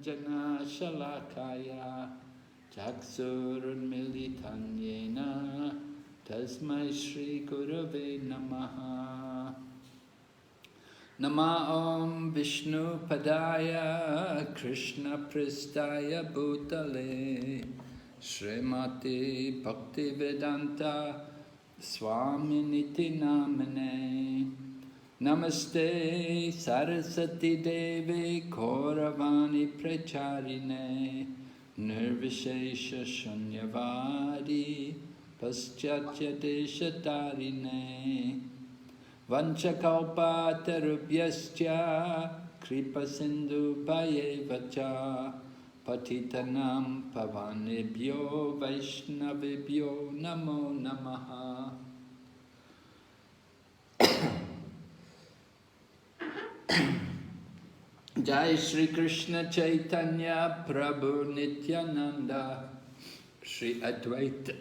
Niranjana Shalakaya Chaksurunmilitan Yena Tasmai Shri Gurave Namaha. Nama Om Vishnu Padaya Krishna Pristaya Bhutale Srimati Bhaktivedanta Swaminiti Namane. Namaste Saraswati Devi Kauravani Pracharine Nirvishesha Shunyavadi Paschatya Deshatarine Vanchakalpatarubhyascha Kripa Sindhu Bhayevacha Patitanam Pavanebhyo Vaishnavibhyo Namo Namaha. Jai Shri Krishna Chaitanya Prabhu Nityananda Shri Advaita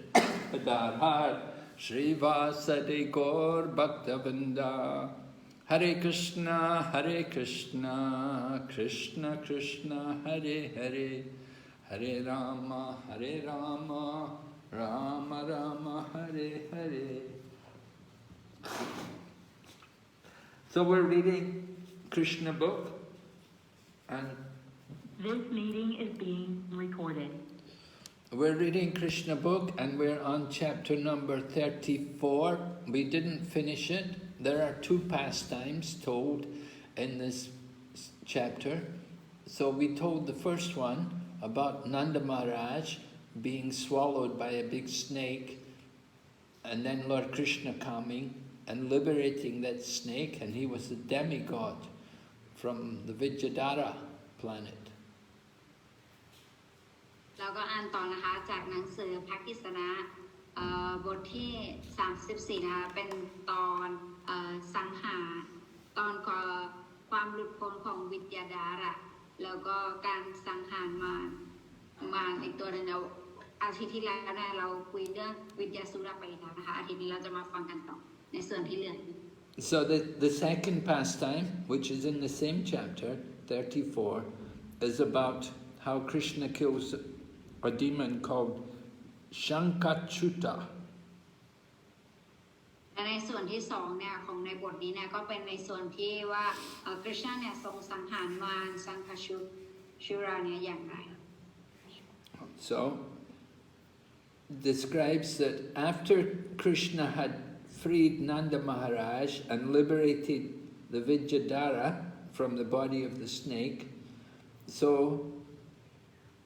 Gadadhar Shri Vasadi Gaur Bhaktavinda Hare Krishna Krishna Krishna Hare Hare Hare Rama Rama Rama Hare Hare. So we're reading Krishna book. And this meeting is being recorded. We're reading Krishna book and we're on chapter number 34. We didn't finish it. There are two pastimes told in this chapter. So we told the first one about Nanda Maharaj being swallowed by a big snake and then Lord Krishna coming and liberating that snake, and he was a demigod from the Vidyādhara planet. เราก็อ่านต่อนะคะจากหนังสือพระกฤษณะบทที่34นะคะเป็นตอนสังหารตอนความหลุดพ้นของวิทยาดาระแล้วก็การสังหารมารอีกตัวนึงเราอาทิตย์ที่แล้วเนี่ยเราคุยเรื่องวิทยาสุรไปแล้วนะคะอาทิตย์นี้เราจะมาฟังกันต่อในส่วนที่เหลือ So the second pastime, which is in the same chapter, 34, is about how Krishna kills a demon called Śaṅkhacūḍa. ในส่วนที่สองเนี่ยของในบทนี้เนี่ยก็เป็นในส่วนที่ว่าคริชนาเนี่ยทรงสังหารมารสังฆชุราเนี่ยอย่างไร So describes that after Krishna had freed Nanda Maharaj and liberated the Vidyādhara from the body of the snake. So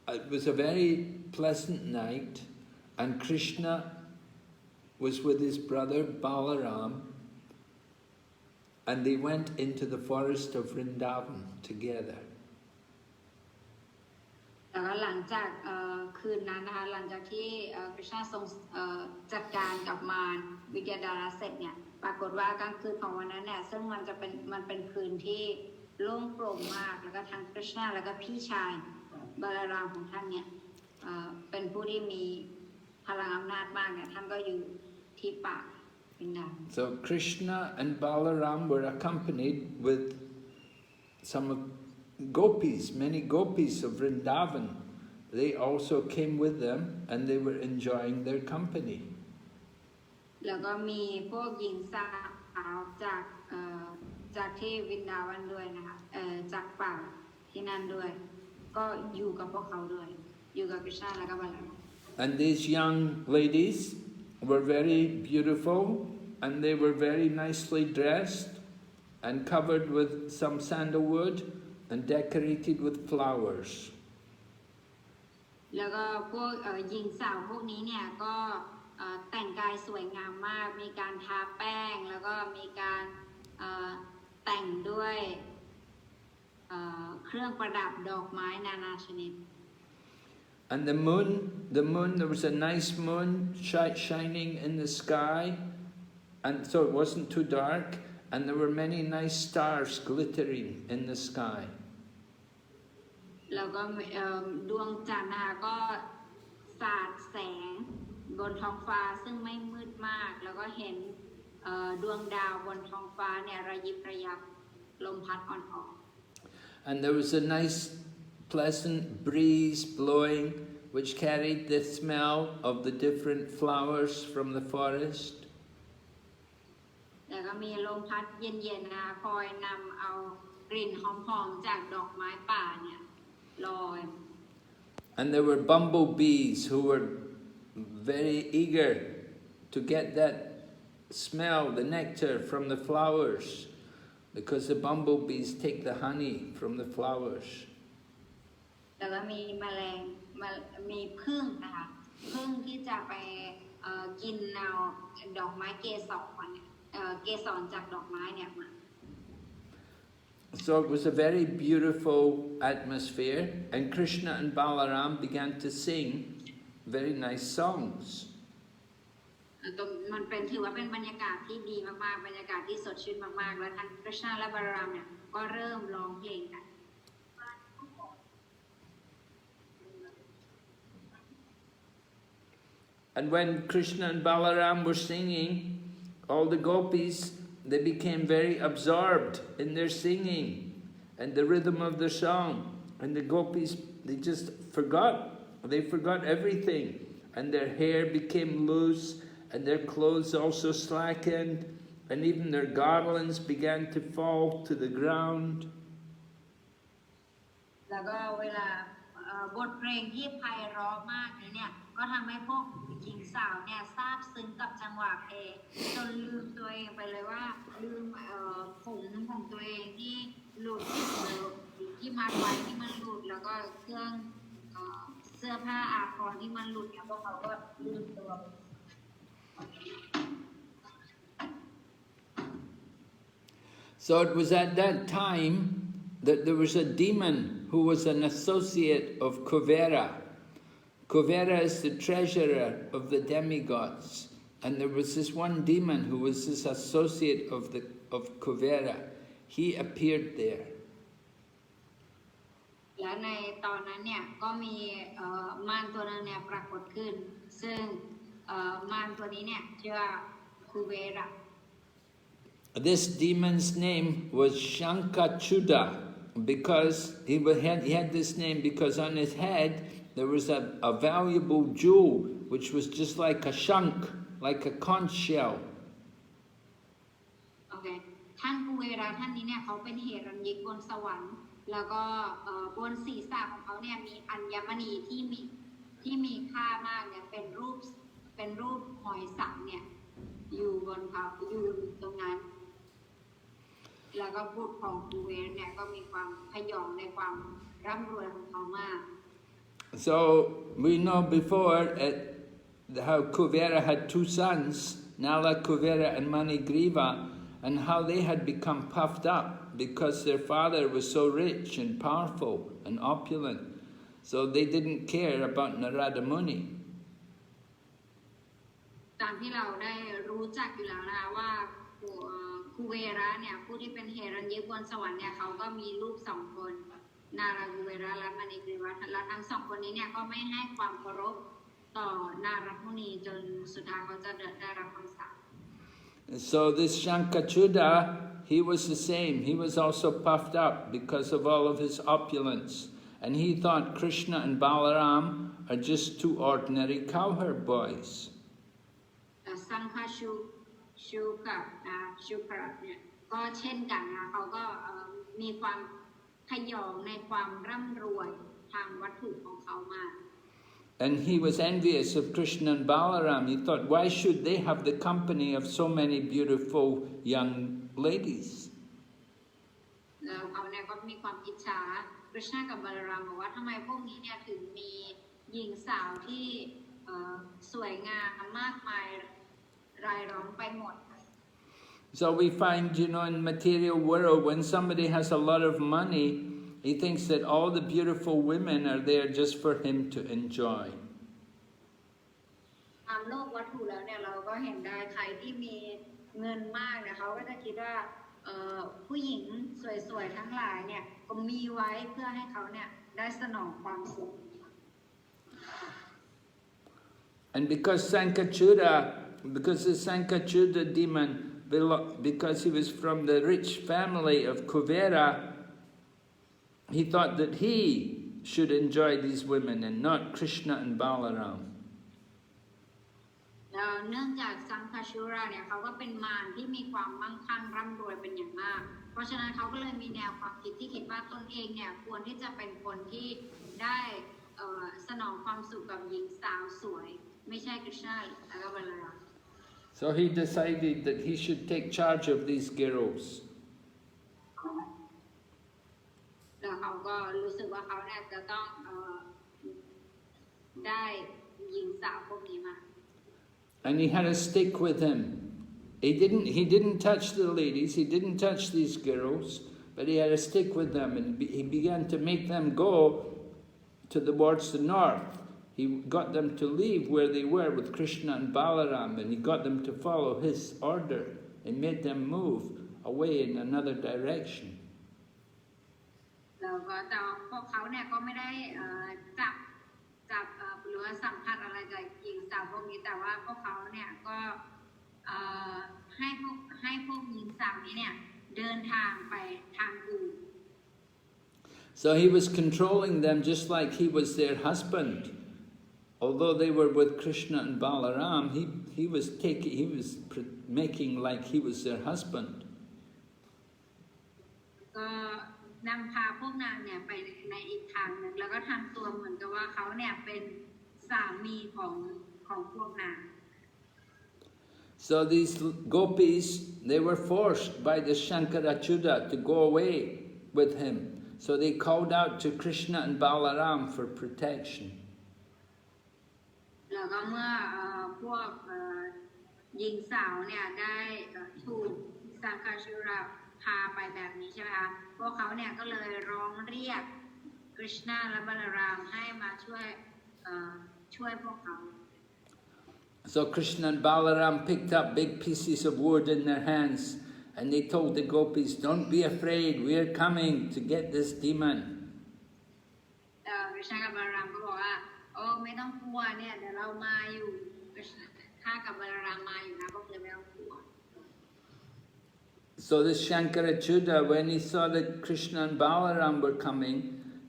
it was a very pleasant night, and Krishna was with his brother Balaram, and they went into the forest of Vrindavan together. แล้วก็หลังจากคืนนั้นนะคะหลังจากที่คริชนาทรงจัดการกับมารวิทยาดาราเสร็จเนี่ยปรากฏว่ากลางคืนของวันนั้นเนี่ยซึ่งมันเป็นคืนที่โล่งโปร่งมากแล้วก็ทั้งคริชนาแล้วก็พี่ชายบาลารามของท่านเนี่ยเป็นผู้ที่มีพลังอำนาจมากเนี่ยท่านก็อยู่ที่ป่าวินดา So Krishna and Balaram were accompanied with some gopis, many gopis of Vrindavan. They also came with them and they were enjoying their company. แล้วก็มีพวกหญิงสาวจากที่วินดาวันด้วยนะคะจากป่าที่นั่นด้วยก็อยู่กับพวกเขาด้วยอยู่กับคริชนาและก็บาลาราม And these young ladies were very beautiful and they were very nicely dressed and covered with some sandalwood and decorated with flowers. แล้วก็พวกหญิงสาวพวกนี้เนี่ยก็แต่งกายสวยงามมากมีการทาแป้งแล้วก็มีการแต่งด้วยเครื่องประดับดอกไม้นานาชนิด And the moon, there was a nice moon shining in the sky, and so it wasn't too dark, and there were many nice stars glittering in the sky. แล้วก็ดวงจันทร์นะคะก็สาดแสงบนท้องฟ้าซึ่งไม่มืดมากแล้วก็เห็นดวงดาวบนท้องฟ้าเนี่ยระยิบระยับลมพัดอ่อนๆ And there was a nice pleasant breeze blowing, which carried the smell of the different flowers from the forest. แล้วก็มีลมพัดเย็นๆนะคอยนำเอากลิ่นหอมๆจากดอกไม้ป่าเนี่ยลอย And there were bumblebees who were very eager to get that smell, the nectar from the flowers, because the bumblebees take the honey from the flowers. แล้วก็มีแมลงมีผึ้งนะคะผึ้งที่จะไปกินเอาดอกไม้เกสรเกสรจากดอกไม้เนี่ยมา So it was a very beautiful atmosphere, and Krishna and Balaram began to sing very nice songs. มันเป็นถือว่าเป็นบรรยากาศที่ดีมากๆบรรยากาศที่สดชื่นมากๆแล้วทั้ง Krishna และ Balaram เนี่ยก็เริ่มร้องเพลงกัน And when Krishna and Balaram were singing, all the gopis, they became very absorbed in their singing and the rhythm of the song. And the gopis, they just forgot everything. And their hair became loose, and their clothes also slackened, and even their garlands began to fall to the ground. แล้วก็เวลาบทเพลงที่ไพเราะมากเนี่ยก็ทำให้พวกหญิงสาวเนี่ยซาบซึ้งกับจังหวะเพลงจนลืมตัวเองไปเลยว่าลืมผมของตัวเองที่หลุดที่มัดไว้ที่มันหลุดแล้วก็เครื่องเสื้อผ้าอาภรณ์ที่มันหลุดเนี่ยพวกเขาก็ลืมตัว So it was at that time that there was a demon who was an associate of Kuvera. Kuvera is the treasurer of the demigods, and there was this one demon who was this associate of Kuvera. He appeared there. และในตอนนั้นเนี่ยก็มีมารตัวนึงเนี่ยปรากฏขึ้นซึ่งมารตัวนี้เนี่ยชื่อว่าคูเวระ This demon's name was Śaṅkhacūḍa, because he had this name because on his head there was a valuable jewel which was just like a shankh, like a conch shell. โอเคท่านคูเวระท่านนี้เนี่ยเขาเป็นเหรัญญิกบนสวรรค์แล้วก็บนศีรษะของเขาเนี่ยมีอัญมณีที่มีค่ามากเนี่ยเป็นรูปหอยสังเนี่ยอยู่บนเขาอยู่ตรงนั้นแล้วก็บุตรของคูเวระเนี่ยก็มีความพยองในความร่ำรวยของเขามาก So we know before how Kuvera had two sons, Nala Kuvera and Manigriva, and how they had become puffed up because their father was so rich and powerful and opulent. So they didn't care about Narada Muni. ตามที่เราได้รู้จักอยู่แล้วนะว่าคูเวระเนี่ยผู้ที่เป็นเหรัญญิกบนสวรรค์เนี่ยเขาก็มีลูกสองคนนาราคูเวระและมณีกริวะและทั้งสองคนนี้เนี่ยก็ไม่ให้ความเคารพต่อนารัตมุนีจนสุดท้ายเขาจะได้รับคำสาป So this Śaṅkhacūḍa, he was the same. He was also puffed up because of all of his opulence. And he thought Krishna and Balaram are just two ordinary cowherd boys. สังฆชูกับชูกระเนี่ยก็เช่นกันนะเขาก็มีความพยองในความร่ำรวยทางวัตถุของเขามาก And he was envious of Krishna and Balaram. He thought, why should they have the company of so many beautiful young ladies? แล้วเขาเนี่ยก็มีความอิจฉาคริชนากับบาลารามบอกว่าทำไมพวกนี้เนี่ยถึงมีหญิงสาวที่สวยงามมากมายรายล้อมไปหมด So we find, in material world, when somebody has a lot of money, he thinks that all the beautiful women are there just for him to enjoy. ตามโลกวัตถุแล้วเนี่ยเราก็เห็นได้ใครที่มีเงินมากเนี่ยเขาก็จะคิดว่าผู้หญิงสวยๆทั้งหลายเนี่ยก็มีไว้เพื่อให้เขาเนี่ยได้สนองความสุข And because the Śaṅkhacūḍa demon, because he was from the rich family of Kuvera, he thought that he should enjoy these women and not Krishna and Balaram. เนื่องจากสังฆชูราเนี่ยเขาก็เป็นมารที่มีความมั่งคั่งร่ำรวยเป็นอย่างมากเพราะฉะนั้นเขาก็เลยมีแนวความคิดที่คิดว่าตนเองเนี่ยควรที่จะเป็นคนที่ได้สนองความสุขกับหญิงสาวสวยไม่ใช่กฤษณาแล้วก็บาลาราม So he decided that he should take charge of these girls. แล้วเขาก็รู้สึกว่าเขาเนี่ยจะต้องได้หญิงสาวพวกนี้มา And he had a stick with him. He didn't touch the ladies, he didn't touch these girls, but he had a stick with them, and he began to make them go towards the north. He got them to leave where they were with Krishna and Balaram, and he got them to follow his order and made them move away in another direction. แล้วก็แต่พวกเขาเนี่ยก็ไม่ได้จับหรือว่าสัมผัสอะไรกับหญิงสาวพวกนี้แต่ว่าพวกเขาเนี่ยก็ให้พวกหญิงสาวนี้เนี่ยเดินทางไปทางอื่น So he was controlling them just like he was their husband. Although they were with Krishna and Balaram, he was making like he was their husband. ก็นำพาพวกนางเนี่ยไปในอีกทางหนึ่งแล้วก็ทำตัวเหมือนกับว่าเขาเนี่ยเป็นสามีของพวกนาง So these gopis, they were forced by the Śaṅkhacūḍa to go away with him. So they called out to Krishna and Balaram for protection. แล้วก็เมื่อพวกหญิงสาวเนี่ยได้ถูกสังฆชูราพาไปแบบนี้ใช่ไหมคะพวกเขาเนี่ยก็เลยร้องเรียกกฤษณาและบาลารามให้มาช่วยพวกเขา So Krishna and Balaram picked up big pieces of wood in their hands and they told the gopis, "Don't be afraid, we are coming to get this demon." กฤษณากับบาลารามก็บอกว่าโอ้ไม่ต้องกลัวเนี่ยเดี๋ยวเรามาอยู่ข้ากับบาลารามมาอยู่นะพวกเธอไม่ต้องกลัว So the Śaṅkhacūḍa, when he saw that Krishna and Balaram were coming,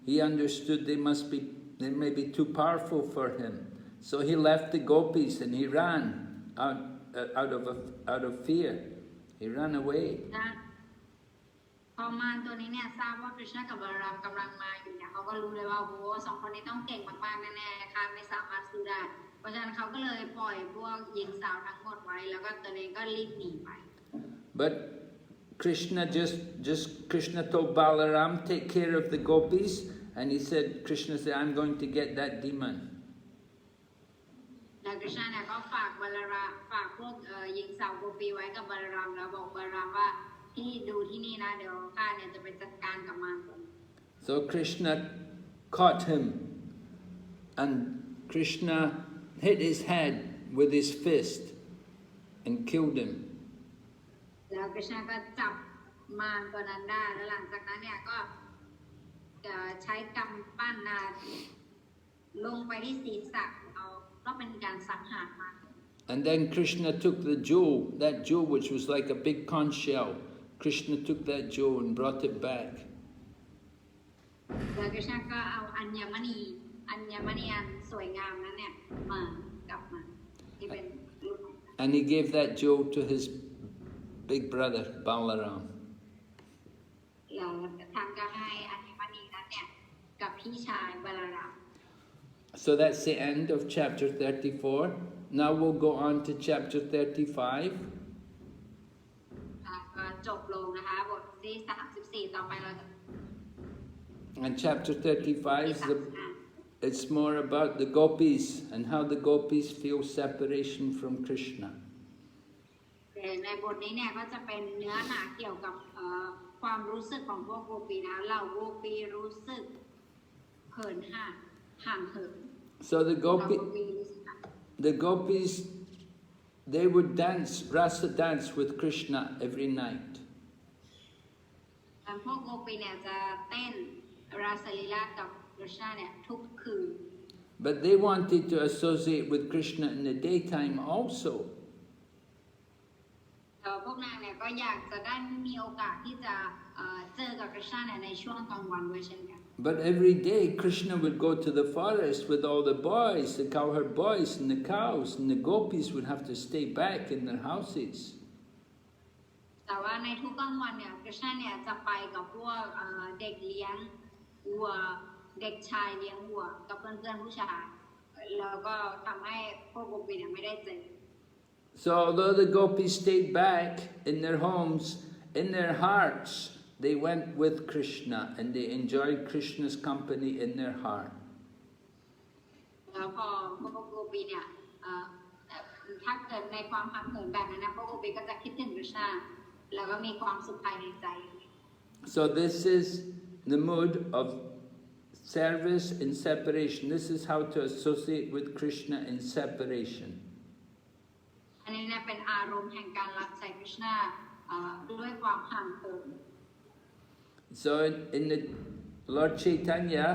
he understood they may be too powerful for him. So he left the gopis and he ran out of fear. He ran away. พอมารตัวนี้เนี่ยทราบว่ากฤษณากับบาลารามกำลังมาอยู่เนี่ยเขาก็รู้เลยว่าโอ้สองคนนี้ต้องเก่งมากๆแน่ๆค่ะไม่สามารถสู้ได้เพราะฉะนั้นเขาก็เลยปล่อยพวกหญิงสาวทั้งหมดไว้แล้วก็ตัวเองก็รีบหนีไป But Krishna Krishna told Balaram, take care of the gopis, and Krishna said, I'm going to get that demon. แล้วกฤษณาเนี่ยก็ฝากพวกหญิงสาวโกปีไว้กับบาลารามแล้วบอกบาลารามว่าที่ดูที่นี่นะเดี๋ยวข้าเนี่ยจะไปจัดการกับมารตัวนี้ So Krishna caught him, and Krishna hit his head with his fist and killed him. แล้วกฤษณาก็จับมารตัวนั้นได้แล้วหลังจากนั้นเนี่ยก็ใช้กำปั้นลงไปที่ศีรษะเขาก็เป็นการสังหารมาร And then Krishna took the jewel, that jewel which was like a big conch shell. Krishna took that jewel and brought it back. แล้วกฤษณาก็เอาอัญมณีอันสวยงามนั้นเนี่ยมากลับมาที่เป็นรูป And he gave that jewel to his big brother Balaram. แล้วท่านก็ให้อัญมณีนั้นเนี่ยกับพี่ชายบาลาราม So that's the end of chapter 34. Now we'll go on to chapter 35. ก็จบลงนะคะบทที่34ต่อไปเราจะ And chapter 35 it's more about the gopis and how the gopis feel separation from Krishna. ในบทนี้เนี่ยก็จะเป็นเนื้อหาเกี่ยวกับความรู้สึกของพวกโกปีนะเหล่าโกปีรู้สึกเขินห่างเหิน So the gopis, they would rasa dance with Krishna every night. พวกโกปีเนี่ยจะเต้นราสลีลากับกฤษณาเนี่ยทุกคืน But they wanted to associate with Krishna in the daytime also. แ พวกนางเนี่ยก็อยากจะได้มีโอกาสที่จะเจอกับคริชนาเนี่ยในช่วงกลางวันด้วยเช่นกัน But every day Krishna would go to the forest with all the boys, the cowherd boys and the cows, and the gopis would have to stay back in their houses. แต่ว่าในทุกกลางวันเนี่ยคริชนาเนี่ยจะไปกับพวกเด็กเลี้ยงวัวเด็กชายเลี้ยงวัวกับเพื่อนๆผู้ชายแล้วก็ทำให้พวกโกปีเนี่ยไม่ได้เจอ So although the gopis stayed back in their homes, in their hearts they went with Krishna and they enjoyed Krishna's company in their heart. แล้วพอพวกโกปีเนี่ยถ้าเกิดในความห่างเหินแบบนั้นนะพวกโกปีก็จะคิดถึงคริชนาแล้วก็มีความสุขภายในใจ So this is the mood of service in separation. This is how to associate with Krishna in separation. อันนี้เนี่ยเป็นอารมณ์แห่งการรับใช้คริชนาด้วยความห่างเหิน So in the Lord Chaitanya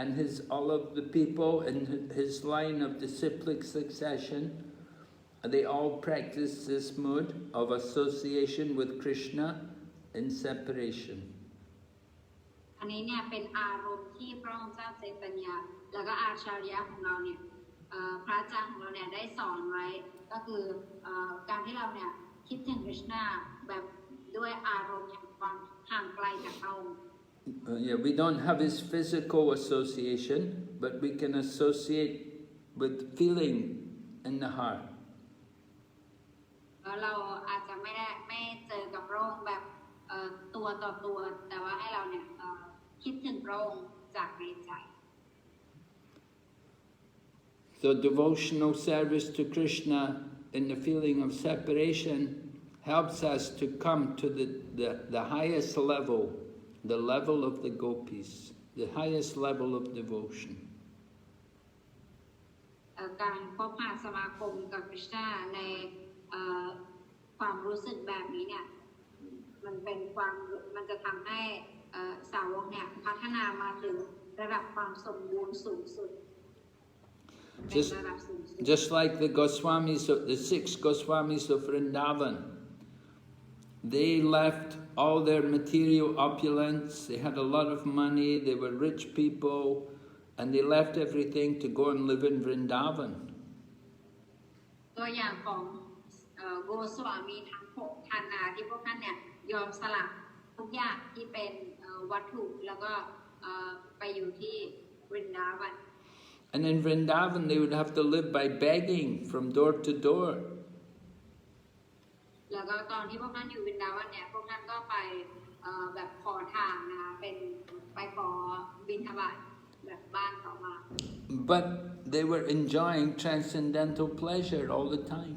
and all of the people in his line of disciplic succession, they all practice this mood of association with Krishna in separation. อันนี้เนี่ยเป็นอารมณ์ที่พระองค์เจ้าเจตญาแล้วก็อาชาริยะของเราเนี่ยพระอาจารย์ของเราเนี่ยได้สอนไว้ก็คือการที่เราเนี่ยคิดถึงคริชนาแบบด้วยอารมณ์แห่งความห่างไกลจากพระองค์ Yeah, we don't have his physical association, but we can associate with feeling in the heart. เราอาจจะไม่เจอกับพระองค์แบบตัวต่อตัวแต่ว่าให้เราเนี่ยคิดถึงพระองค์จากในใจ So devotional service to Krishna in the feeling of separation helps us to come to the highest level, the level of the gopis, the highest level of devotion. การพบปะสมาคมกับคริชนาในความรู้สึกแบบนี้เนี่ยมันจะทำให้สาวกเนี่ยพัฒนามาถึงระดับความสมบูรณ์สูงสุด Just like the Goswamis, the 6 Goswamis of Vrindavan, they left all their material opulence, they had a lot of money, they were rich people, and they left everything to go and live in Vrindavan. ตัวอย่างของโกสวามีทั้ง6ท่านที่พวกท่านเนี่ยยอมสละทุกอย่างที่เป็นวัตถุแล้วก็ไปอยู่ที่วรินดาวัน And in Vrindavan they would have to live by begging from door to door. แล้วก็ตอนที่พวกท่านอยู่วรินดาวันเนี่ยพวกท่านก็ไปแบบขอทานนะคะเป็นไปขอบิณฑบาตแบบบ้านเขามา But they were enjoying transcendental pleasure all the time.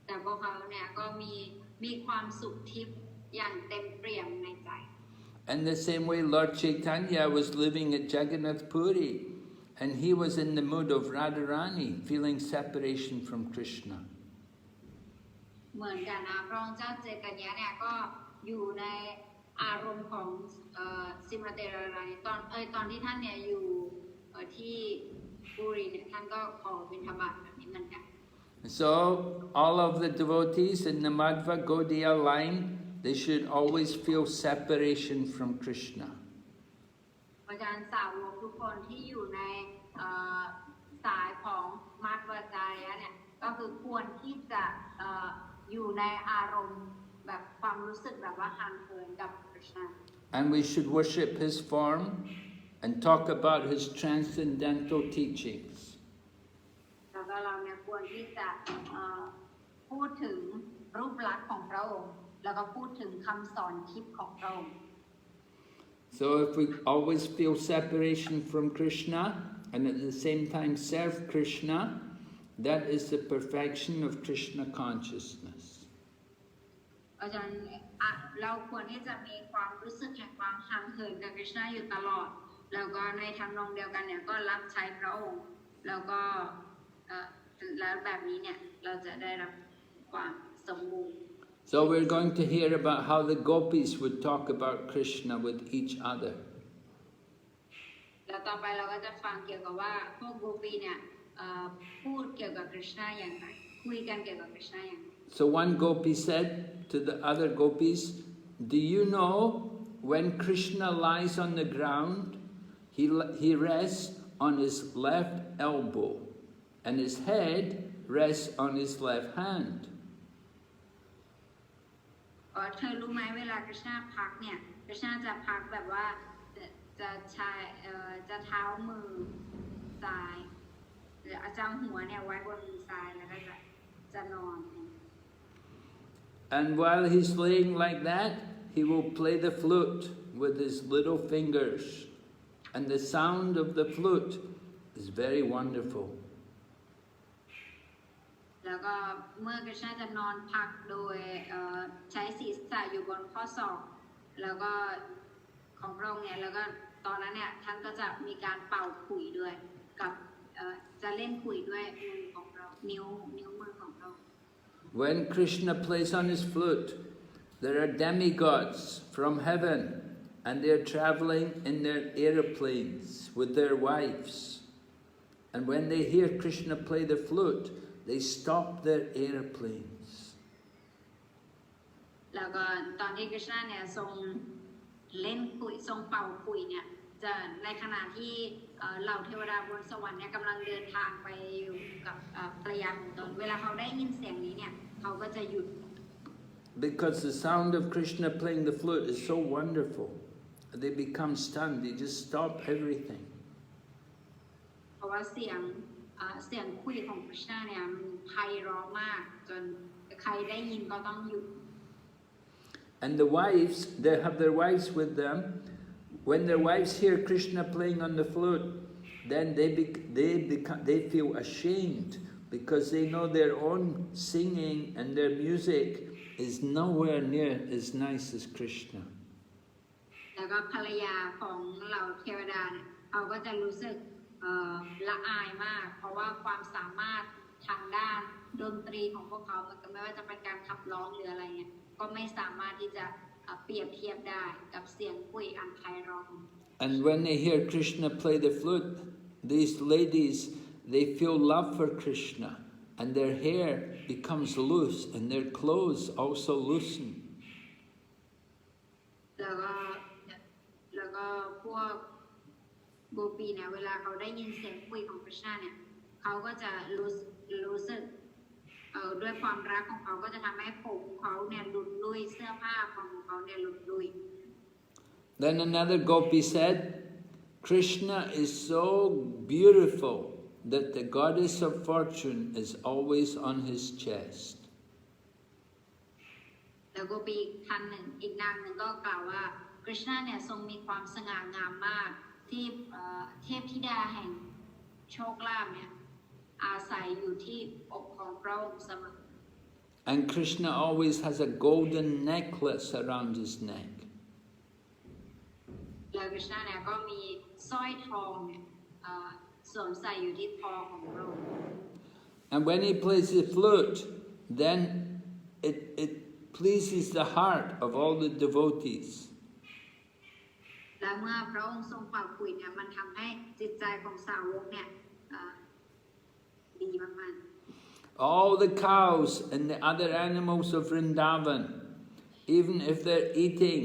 แต่พวกเขาเนี่ยก็มีความสุขทิพย์อย่างเต็มเปี่ยมในใจ And the same way Lord Chaitanya was living at Jagannath Puri, and he was in the mood of Radharani, feeling separation from Krishna. เหมือนกันนะพระองค์เจ้าเจตญาเนี่ยก็อยู่ในอารมณ์ของสิมาเตระไรตอนที่ท่านเนี่ยอยู่ที่ปุรีเนี่ยท่านก็ขอบิณฑบาตแบบนี้เหมือนกัน So all of the devotees in the Madhva Gaudiya line, they should always feel separation from Krishna. อาจารย์สาวกทุกคนที่อยู่ในสายของมัดวจารยะเนี่ยก็คือควรที่จะอยู่ในอารมณ์แบบความรู้สึกแบบว่าห่างเหินกับพระเจ้า And we should worship his form and talk about his transcendental teachings. แล้วก็เราเนี่ยควรที่จะพูดถึงรูปลักษณ์ของพระองค์แล้วก็พูดถึงคำสอนทิพย์ของพระองค์ So if we always feel separation from Krishna and at the same time serve Krishna, that is the perfection of Krishna consciousness. อาจารย์เราควรที่จะมีความรู้สึกแห่งความห่างเหินกับคริชนาอยู่ตลอดแล้วก็ในทำนองเดียวกันเนี่ยก็รับใช้พระองค์แล้วก็แล้วแบบนี้เนี่ยเราจะได้รับความสมบูรณ์ So we're going to hear about how the gopis would talk about Krishna with each other. แล้วต่อไปเราก็จะฟังเกี่ยวกับว่าพวกโกปีเนี่ยพูดเกี่ยวกับคริชนาอย่างไรคุยกันเกี่ยวกับคริชนาอย่างไร So one gopi said to the other gopis, do you know when Krishna lies on the ground, he rests on his left elbow and his head rests on his left hand. เธอรู้ไหมเวลาคริชนาพักเนี่ยคริชนาจะพักแบบว่าจะใช้จะเท้ามือซ้ายหรือจะหัวเนี่ยไว้บนมือซ้ายแล้วก็จะนอน And while he's laying like that, he will play the flute with his little fingers. And the sound of the flute is very wonderful. แล้วก็เมื่อคริชนาจะนอนพักโดยใช้ศีรษะอยู่บนข้อศอกแล้วก็ของพระองค์เนี่ยแล้วก็ตอนนั้นเนี่ยท่านก็จะมีการเป่าขลุ่ยด้วยกับจะเล่นขลุ่ยด้วยมือของเรานิ้วมือของเรา When Krishna plays on his flute, there are demigods from heaven and they're traveling in their aeroplanes with their wives. And when they hear Krishna play the flute, they stop their airplanes. แล้วก็ตอนที่คริชนาเนี่ยทรงเล่นขลุ่ยทรงเป่าขลุ่ยเนี่ยจะในขณะที่เหล่าเทวดาบนสวรรค์เนี่ยกำลังเดินทางไปอยู่กับภรรยาของตนเวลาเขาได้ยินเสียงนี้เนี่ยเขาก็จะหยุด Because the sound of Krishna playing the flute is so wonderful, they become stunned. They just stop everything. เพราะว่าเสียงคุยของคริชนาเนี่ยมันไพเราะมากจนใครได้ยินก็ต้องหยุด And the wives, they have their wives with them. When their wives hear Krishna playing on the flute, then they feel ashamed because they know their own singing and their music is nowhere near as nice as Krishna. แล้วก็ภรรยาของเหล่าเทวดาเนี่ยเขาก็จะรู้สึกละอายมากเพราะว่าความสามารถทางด้านดนตรีของพวกเขาไม่ว่าจะเป็นการขับร้องหรืออะไรเนี่ยก็ไม่สามารถที่จะเปรียบเทียบได้กับเสียงคุยอันไพเราะ And when they hear Krishna play the flute, these ladies, they feel love for Krishna and their hair becomes loose and their clothes also loosen. แล้วก็พวกโกปีเนี่ยเวลาเขาได้ยินเสียงคุยของคริชนาเนี่ยเขาก็จะรู้สึกด้วยความรักของเขาก็จะทำให้ผมเขาเนี่ยหลุดลุ่ยเสื้อผ้าของเขาเนี่ยหลุดลุ่ย Then another gopi said, Krishna is so beautiful that the goddess of fortune is always on his chest. แล้วโกปีท่านหนึ่งอีกนางหนึ่งก็กล่าวว่าคริชนาเนี่ยทรงมีความสง่างามมากที่เทพธิดาแห่งโชคลาภเนี่ยอาศัยอยู่ที่อกของพระองค์เสมอ And Krishna always has a golden necklace around his neck. แล้วคริชนาเนี่ยก็มีสร้อยทองเนี่ยสวมใส่อยู่ที่คอของพระองค์ And when he plays the flute, then it pleases the heart of all the devotees. และเมื่อพระองค์ทรงเป่าขลุ่ยเนี่ยมันทำให้จิตใจของสาวกเนี่ยดีมากๆ All the cows and the other animals of Vrindavan, even if they're eating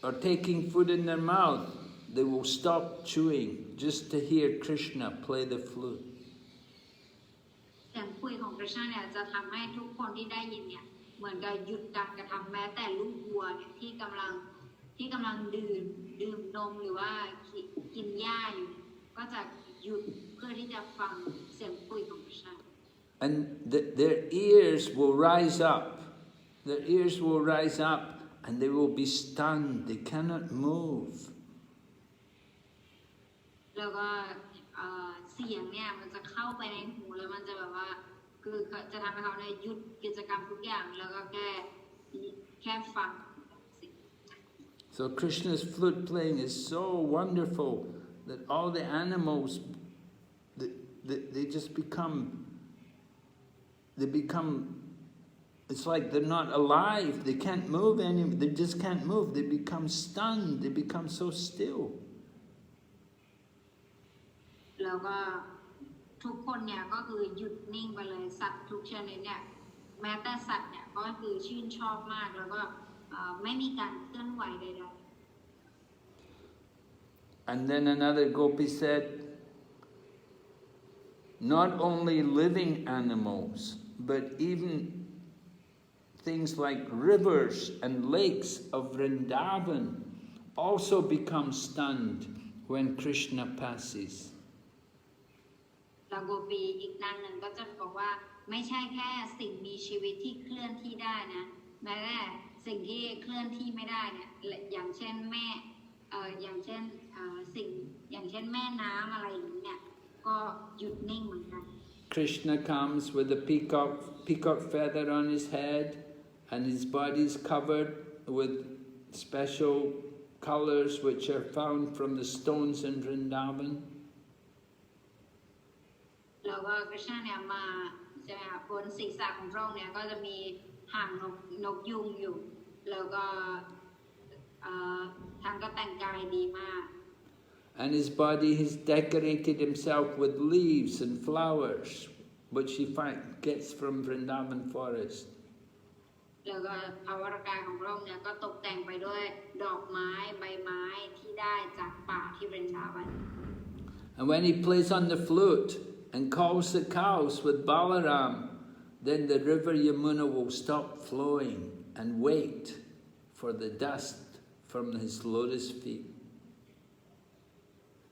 or taking food in their mouth, they will stop chewing just to hear Krishna play the flute. เสียงคุยของคริชนาเนี่ยจะทำให้ทุกคนที่ได้ยินเนี่ยเหมือนกับหยุดการกระทำแม้แต่ลูกวัวเนี่ยที่กำลังดื่มนมหรือว่ากินหญ้าอยู่ก็จะหยุดเพื่อที่จะฟังเสียงคุยของคริชนา And their ears will rise up. Their ears will rise up and they will be stunned. They cannot move. แล้วก็เสียงเนี่ยมันจะเข้าไปในหูแล้วมันจะแบบว่าคือจะทำให้เขาเนี่ยหยุดกิจกรรมทุกอย่างแล้วก็แค่ฟัง So Krishna's flute playing is so wonderful that all the animals, they just become, it's like they're not alive. They can't move anymore. They just can't move. They become stunned. They become so still. แล้วก็ทุกคนเนี่ยก็คือหยุดนิ่งไปเลยสัตว์ทุกชนิดเนี่ย แม้แต่สัตว์เนี่ยก็คือชื่นชอบมากแล้วก็ไม่มีการเคลื่อนไหวใดๆ And then another gopi said, not only living animals, but even things like rivers and lakes of Vrindavan also become stunned when Krishna passes. แล้วโกปีอีกนางหนึ่งก็จะบอกว่าไม่ใช่แค่สิ่งมีชีวิตที่เคลื่อนที่ได้นะแม้แต่สิ่งที่เคลื่อนที่ไม่ได้เนี่ยอย่างเช่นแม่อย่างเช่นสิ่งอย่างเช่นแม่น้ำอะไรอย่างนี้เนี่ยก็หยุดนิ่งเหมือนกัน Krishna comes with a peacock feather on his head, and his body is covered with special colors which are found from the stones in Vrindavan. แล้วก็คริชนาเนี่ยมาใช่ไหมคะบนศีรษะของพระองค์เนี่ยก็จะมีหางนกยุงอยู่แล้วก็ท่านก็แต่งกายดีมาก And his body, he's decorated himself with leaves and flowers, which he gets from Vrindavan forest. แล้วก็ภาวรกายของพระองค์เนี่ยก็ตกแต่งไปด้วยดอกไม้ใบไม้ที่ได้จากป่าที่บริจาค And when he plays on the flute and calls the cows with Balaram, then the river Yamuna will stop flowing and wait for the dust from his lotus feet.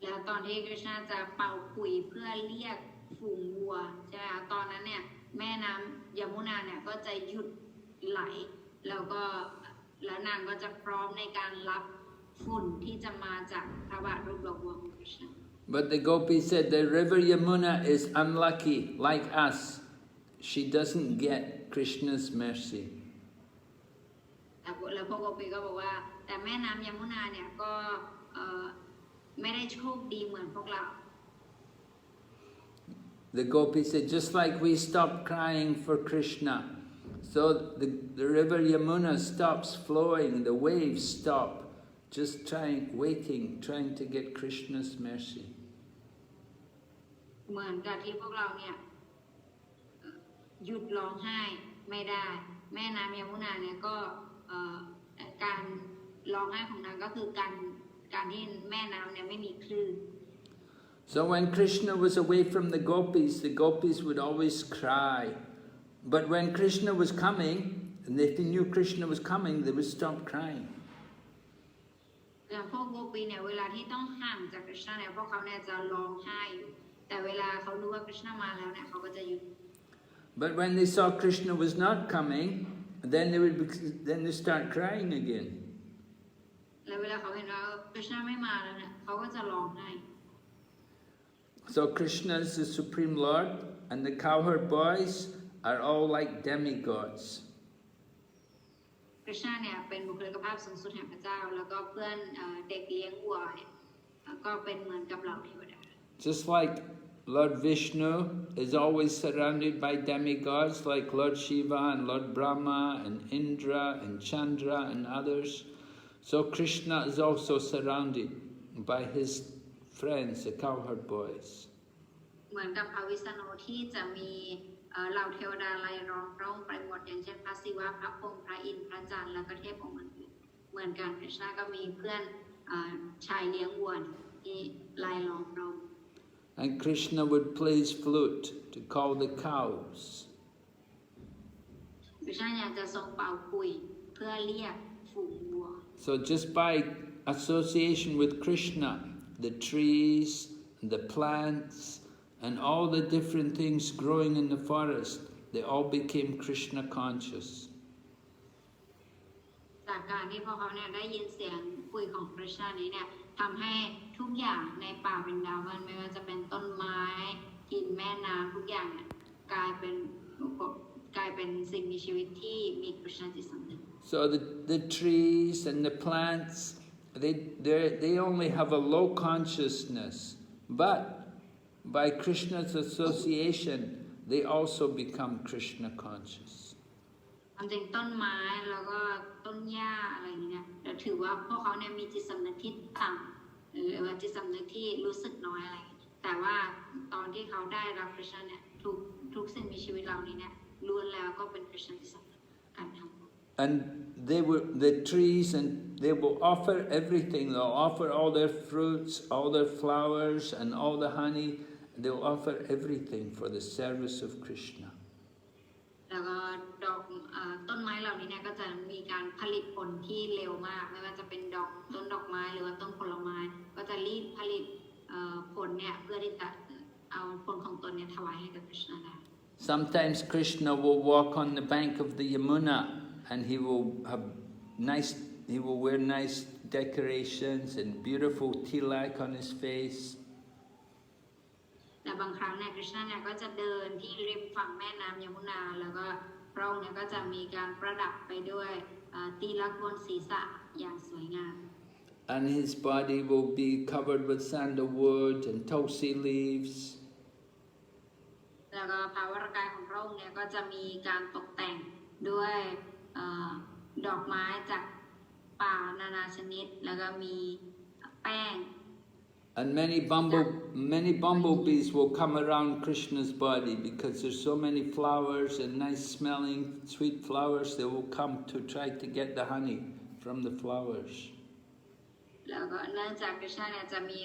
แล้วตอนที่คริชนาจะเป่าขลุ่ยเพื่อเรียกฝูงวัวใช่ไหมคะตอนนั้นเนี่ยแม่น้ำยมุนาเนี่ยก็จะหยุดไหลแล้วนางก็จะพร้อมในการรับฝุ่นที่จะมาจากพระบาทรูปหล่อวัวของคริชนา But the gopi said the river Yamuna is unlucky like us. She doesn't get Krishna's mercy. แล้วพวกโกปีก็บอกว่าแต่แม่น้ำยมุนาเนี่ยก็ไม่ได้โชคดีเหมือนพวกเรา The gopi said, just like we stopped crying for Krishna, so the river Yamuna stops flowing, the waves stop, just trying to get Krishna's mercy. เหมือนกับที่พวกเราเนี่ยหยุดร้องไห้ไม่ได้แม่น้ำยมุนาเนี่ยก็การร้องไห้ของนางก็คือการที่แม่น้ำเนี่ยไม่มีคลื่น So when Krishna was away from the gopis would always cry. But when Krishna was coming, and if they knew Krishna was coming, they would stop crying. พวกโกปีเนี่ยเวลาที่ต้องห่างจากคริชนาเนี่ยพวกเขาเนี่ยจะร้องไห้อยู่แต่เวลาเขารู้ว่าคริชนามาแล้วเนี่ยเขาก็จะหยุด But when they saw Krishna was not coming, then they start crying again. แล้วเวลาเขาเห็นว่าคริชนาไม่มาแล้วเนี่ยเขาก็จะร้องไห้ So Krishna is the Supreme Lord, and the cowherd boys are all like demigods. Krishna เนี่ยเป็นบุคลิกภาพสูงสุดแห่งพระเจ้าแล้วก็เพื่อนเด็กเลี้ยงวัวเนี่ยก็เป็นเหมือนกับเหล่าเทวดา Just like Lord Vishnu is always surrounded by demigods like Lord Shiva and Lord Brahma and Indra and Chandra and others. So Krishna is also surrounded by his friends, the cowherd boys. เหมือนกับพระวิษณุที่จะมีเหล่าเทวดาไล่ล้อมพระองค์ไปหมดอย่างเช่นพระศิวะพระพรหมพระอินทร์พระจันทร์และก็เทพองค์อื่นๆเหมือนกันคริชนาก็มีเพื่อนชายเลี้ยงวัวที่ไล่ล้อมพระองค์ And Krishna would play his flute to call the cows. คริชนาอยากจะทรงเป่าขลุ่ยเพื่อเรียกฝูงวัว So just by association with Krishna, the trees, the plants, and all the different things growing in the forest, they all became Krishna conscious. จากการที่พวกเขาเนี่ยได้ยินเสียงคุยของคริชนานี้เนี่ยทำให้ทุกอย่างในป่าวินดาวันไม่ว่าจะเป็นต้นไม้หินแม่น้ำทุกอย่างเนี่ยกลายเป็นสิ่งมีชีวิตที่มีคริชนาจิตสำนึก So the trees and the plants, they only have a low consciousness, but by Krishna's association, they also become Krishna conscious. จริงต้นไม้แล้วก็ต้นหญ้าอะไรอย่างเงี้ยแต่ถือว่าพวกเขาเนี่ยมีจิตสำนึกที่ต่ำหรือว่าจิตสำนึกที่รู้สึกน้อยอะไรแต่ว่าตอนที่เขาได้รับคริชนาเนี่ยทุกสิ่งมีชีวิตเหล่านี้เนี่ย ล้วนแล้วก็เป็นคริสตจักรการทำ And the trees, and they will offer everything. They'll offer all their fruits, all their flowers, and all the honey. They'll offer everything for the service of Krishna. แล้วก็ดอกต้นไม้เหล่านี้เนี่ยก็จะมีการผลิตผลที่เร็วมากไม่ว่าจะเป็นต้นดอกไม้หรือว่าต้นผลไม้ก็จะรีบผลิตผลเนี่ยเพื่อที่จะเอาผลของตนเนี่ยถวายให้กับ Krishna ได้ Sometimes Krishna will walk on the bank of the Yamuna, and he will wear nice decorations and beautiful tilak on his face. และบางครั้งเนี่ย Krishna เนี่ยก็จะเดินที่ริมฝั่งแม่น้ำยมุนาแล้วก็พระองค์เนี่ยก็จะมีการประดับไปด้วยตีลักบนศีรษะอย่างสวยงาม And his body will be covered with sandalwood and tulsi leaves. แล้วก็ภาวรกายของพระองค์เนี่ยก็จะมีการตกแต่งด้วยดอกไม้จากป่านานาชนิดแล้วก็มีแป้ง And many bumblebees will come around Krishna's body because there's so many flowers and nice smelling sweet flowers. They will come to try to get the honey from the flowers. แล้วก็เนื่องจาก Krishna เนี่ยจะมี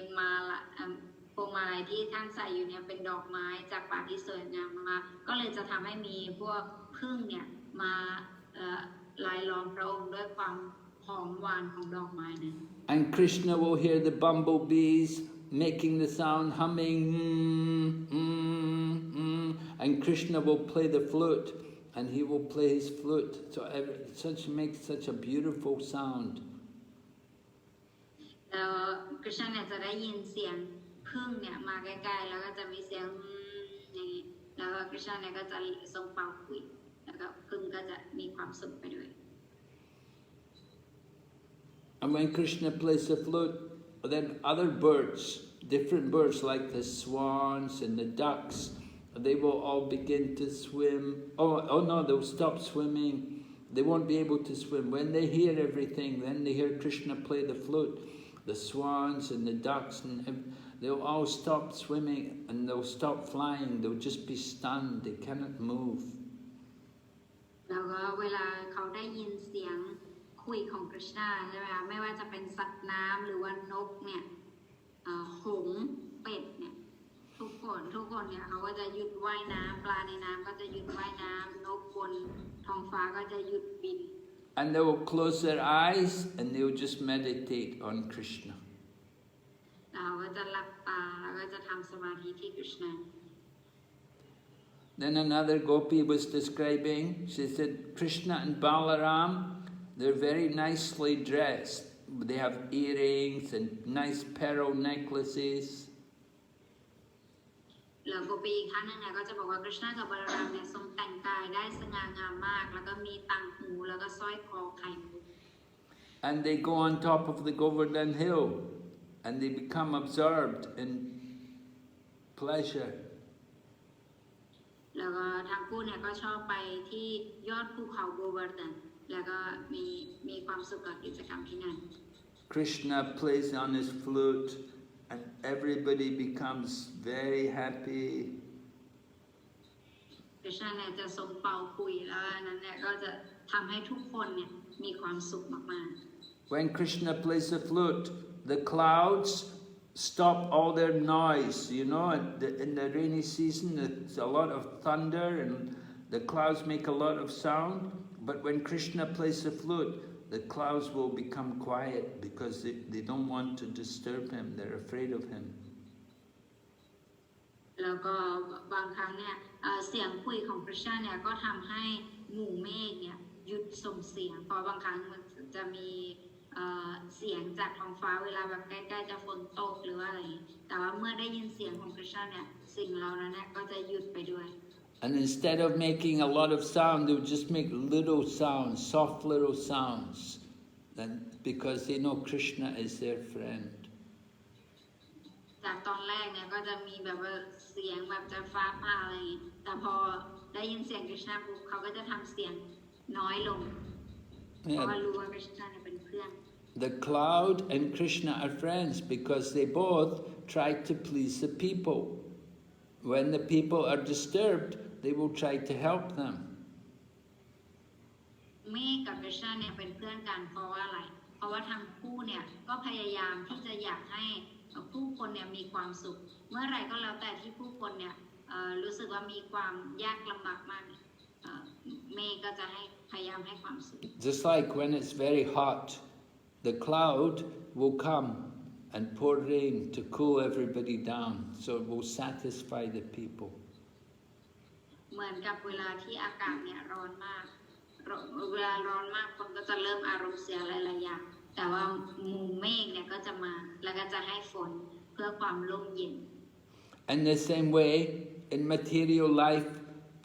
พวงมาลัยที่ท่านใส่อยู่เนี่ยเป็นดอกไม้จากป่าที่สวยงามมากก็เลยจะทำให้มีพวกผึ้งเนี่ยมาลายล้อมพระองค์ด้วยความหอมหวานของดอกไม้นั้น And Krishna will hear the bumblebees making the sound, humming, and Krishna will play the flute, and he will play his flute. So makes such a beautiful sound. แล้ว Krishna เนี่ยจะได้ยินเสียงผึ้งเนี่ยมาใกล้ๆแล้วก็จะมีเสียงอย่างนี้แล้วก็ Krishna เนี่ยก็จะทรงเป่าขลุ่ยแล้วก็ผึ้งก็จะมีความสุขไปด้วย And when Krishna plays the flute, then other birds, different birds like the swans and the ducks, they will all begin to swim. Oh no, they'll stop swimming. They won't be able to swim. When they hear everything, then they hear Krishna play the flute. The swans and the ducks, and they'll all stop swimming and they'll stop flying. They'll just be stunned. They cannot move. แล้วก็เวลาเขาได้ยินเสียงคุยของ Krishna ใช่ไหมคะไม่ว่าจะเป็นสัตว์น้ำหรือว่านกเนี่ยหงส์เป็ดเนี่ยทุกคนเนี่ยเขาก็จะหยุดว่ายน้ำปลาในน้ำก็จะหยุดว่ายน้ำนกบนท้องฟ้าก็จะหยุดบิน And they will close their eyes and they will just meditate on Krishna. เราก็จะหลับตาแล้วก็จะทำสมาธิที่ Krishna. Then another gopi was describing, she said, Krishna and Balaram, they're very nicely dressed. They have earrings and nice pearl necklaces. แล้วโกปีอีกครั้งนึงเนี่ยก็จะบอกว่า Krishna กับบาลารามเนี่ยทรงแต่งกายได้สง่างามมากแล้วก็มีต่างหูแล้วก็สร้อยคอไข่มุก And they go on top of the Govardhan hill and they become absorbed in pleasure. แล้วก็ทั้งคู่เนี่ยก็ชอบไปที่ยอดภูเขาโกวาร์ดันแล้วก็มีความสุขกับกิจกรรมที่นั่น Krishna plays on his flute and everybody becomes very happy. Krishna เนี่ยจะทรงเป่าขลุ่ยแล้วนั้นเนี่ยก็จะทำให้ทุกคนเนี่ยมีความสุขมากๆ When Krishna plays the flute, the clouds stop all their noise. You know, in the rainy season, there's a lot of thunder and the clouds make a lot of sound. But when Krishna plays the flute, the clouds will become quiet because they don't want to disturb him. They're afraid of him. แล้วก็บางครั้งเนี่ยเสียงคุยของ Krishna เนี่ยก็ทำให้หมู่เมฆเนี่ยหยุดส่งเสียงเพราะบางครั้งมันจะมีเสียงจากท้องฟ้าเวลาแบบใกล้ๆจะฝนตกหรือว่าอะไรแต่ว่าเมื่อได้ยินเสียงของ Krishna เนี่ยสิ่งเหล่านั้นเนี่ยก็จะหยุดไปด้วย And instead of making a lot of sound, they would just make little sounds, soft little sounds, and because they know Krishna is their friend. จากตอนแรกเนี่ยก็จะมีแบบว่าเสียงแบบจะฟ้าผ่าอะไรแต่พอได้ยินเสียง Krishna ปุ๊บเขาก็จะทำเสียงน้อยลงเพราะว่ารู้ว่า Krishna เนี่ยเป็นเพื่อน The cloud and Krishna are friends because they both try to please the people. When the people are disturbed, they will try to help them. เมฆกับกฤษณะเนี่ยเป็นเพื่อนกันเพราะว่าอะไรเพราะว่าทั้งคู่เนี่ยก็พยายามที่จะอยากให้ผู้คนเนี่ยมีความสุขเมื่อไรก็แล้วแต่ที่ผู้คนเนี่ยรู้สึกว่ามีความยากลำบากมากเมฆก็จะให้พยายามให้ความสุข Just like when it's very hot, the cloud will come and pour rain to cool everybody down, so it will satisfy the people. เหมือนกับเวลาที่อากาศเนี่ยร้อนมากเวลาร้อนมากคนก็จะเริ่มอารมณ์เสียหลายๆอย่างแต่ว่าหมู่เมฆเนี่ยก็จะมาแล้วก็จะให้ฝนเพื่อความร่มเย็น In the same way, in material life,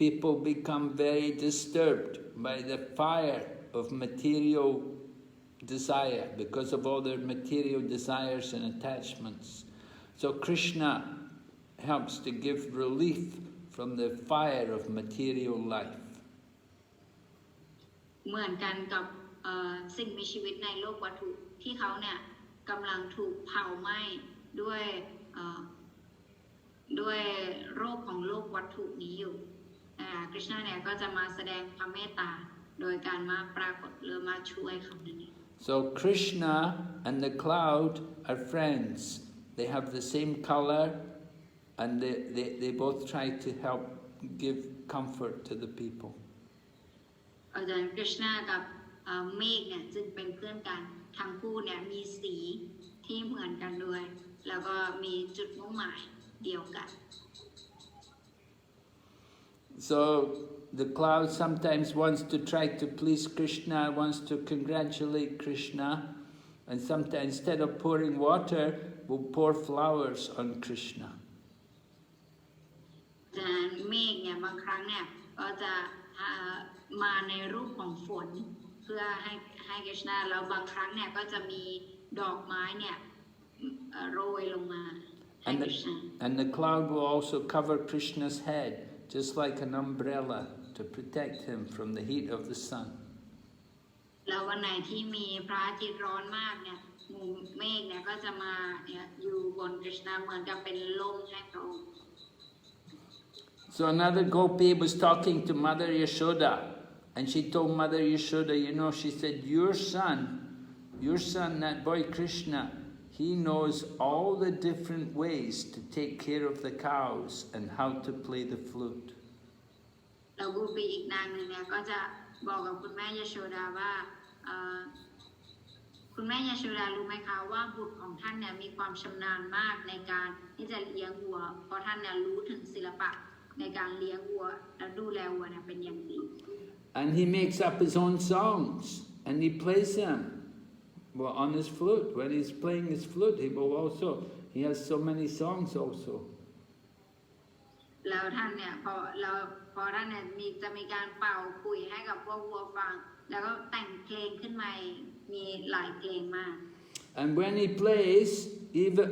people become very disturbed by the fire of material desire because of all their material desires and attachments. So Krishna helps to give relief from the fire of material life. เหมือนกันกับสิ่งมีชีวิตในโลกวัตถุที่เขาเนี่ยกำลังถูกเผาไหม้ด้วยโรคของโลกวัตถุนี้อยู่คริชนาเนี่ยก็จะมาแสดงพระเมตตาโดยการมาปรากฏหรือมาช่วยเขานั่นเอง So Krishna and the cloud are friends. They have the same color and they both try to help give comfort to the people. อาจารย์คริชนากับเมฆเนี่ยจึงเป็นเพื่อนกันทั้งคู่เนี่ยมีสีที่เหมือนกันด้วยแล้วก็มีจุดมุ่งหมายเดียวกัน So the cloud sometimes wants to try to please Krishna, wants to congratulate Krishna, and sometimes instead of pouring water, will pour flowers on Krishna. แต่เมฆเนี่ยบางครั้งเนี่ยก็จะมาในรูปของฝนเพื่อให้คริชนาแล้วบางครั้งเนี่ยก็จะมีดอกไม้เนี่ยโรยลงมาให้คริชนา And the cloud will also cover Krishna's head, just like an umbrella, to protect him from the heat of the sun. แล้ววันไหนที่มีพระอาทิตย์ร้อนมากเนี่ยหมู่เมฆเนี่ยก็จะมาเนี่ยอยู่บนคริชนาเหมือนกับเป็นลมให้พระองค์ So another gopi was talking to Mother Yashoda, and she told Mother Yashoda, she said, your son, that boy Krishna, he knows all the different ways to take care of the cows and how to play the flute. แล้วกูปีอีกนางหนึ่งเนี่ยก็จะบอกกับคุณแม่ยโชดาว่าคุณแม่ยโชดารู้ไหมคะว่าบุตรของท่านเนี่ยมีความชำนาญมากในการที่จะเลี้ยงวัวเพราะท่านเนี่ยรู้ถึงศิลปะในการเลี้ยงวัวและดูแลวัวเนี่ยเป็นอย่างดี And he makes up his own songs and he plays them on his flute. When he's playing his flute, he has so many songs also. แล้วท่านเนี่ยพอท่านเนี่ยจะมีการเป่าขลุ่ยให้กับพวกวัวฟังแล้วก็แต่งเพลงขึ้นมามีหลายเพลงมาก And when he plays, even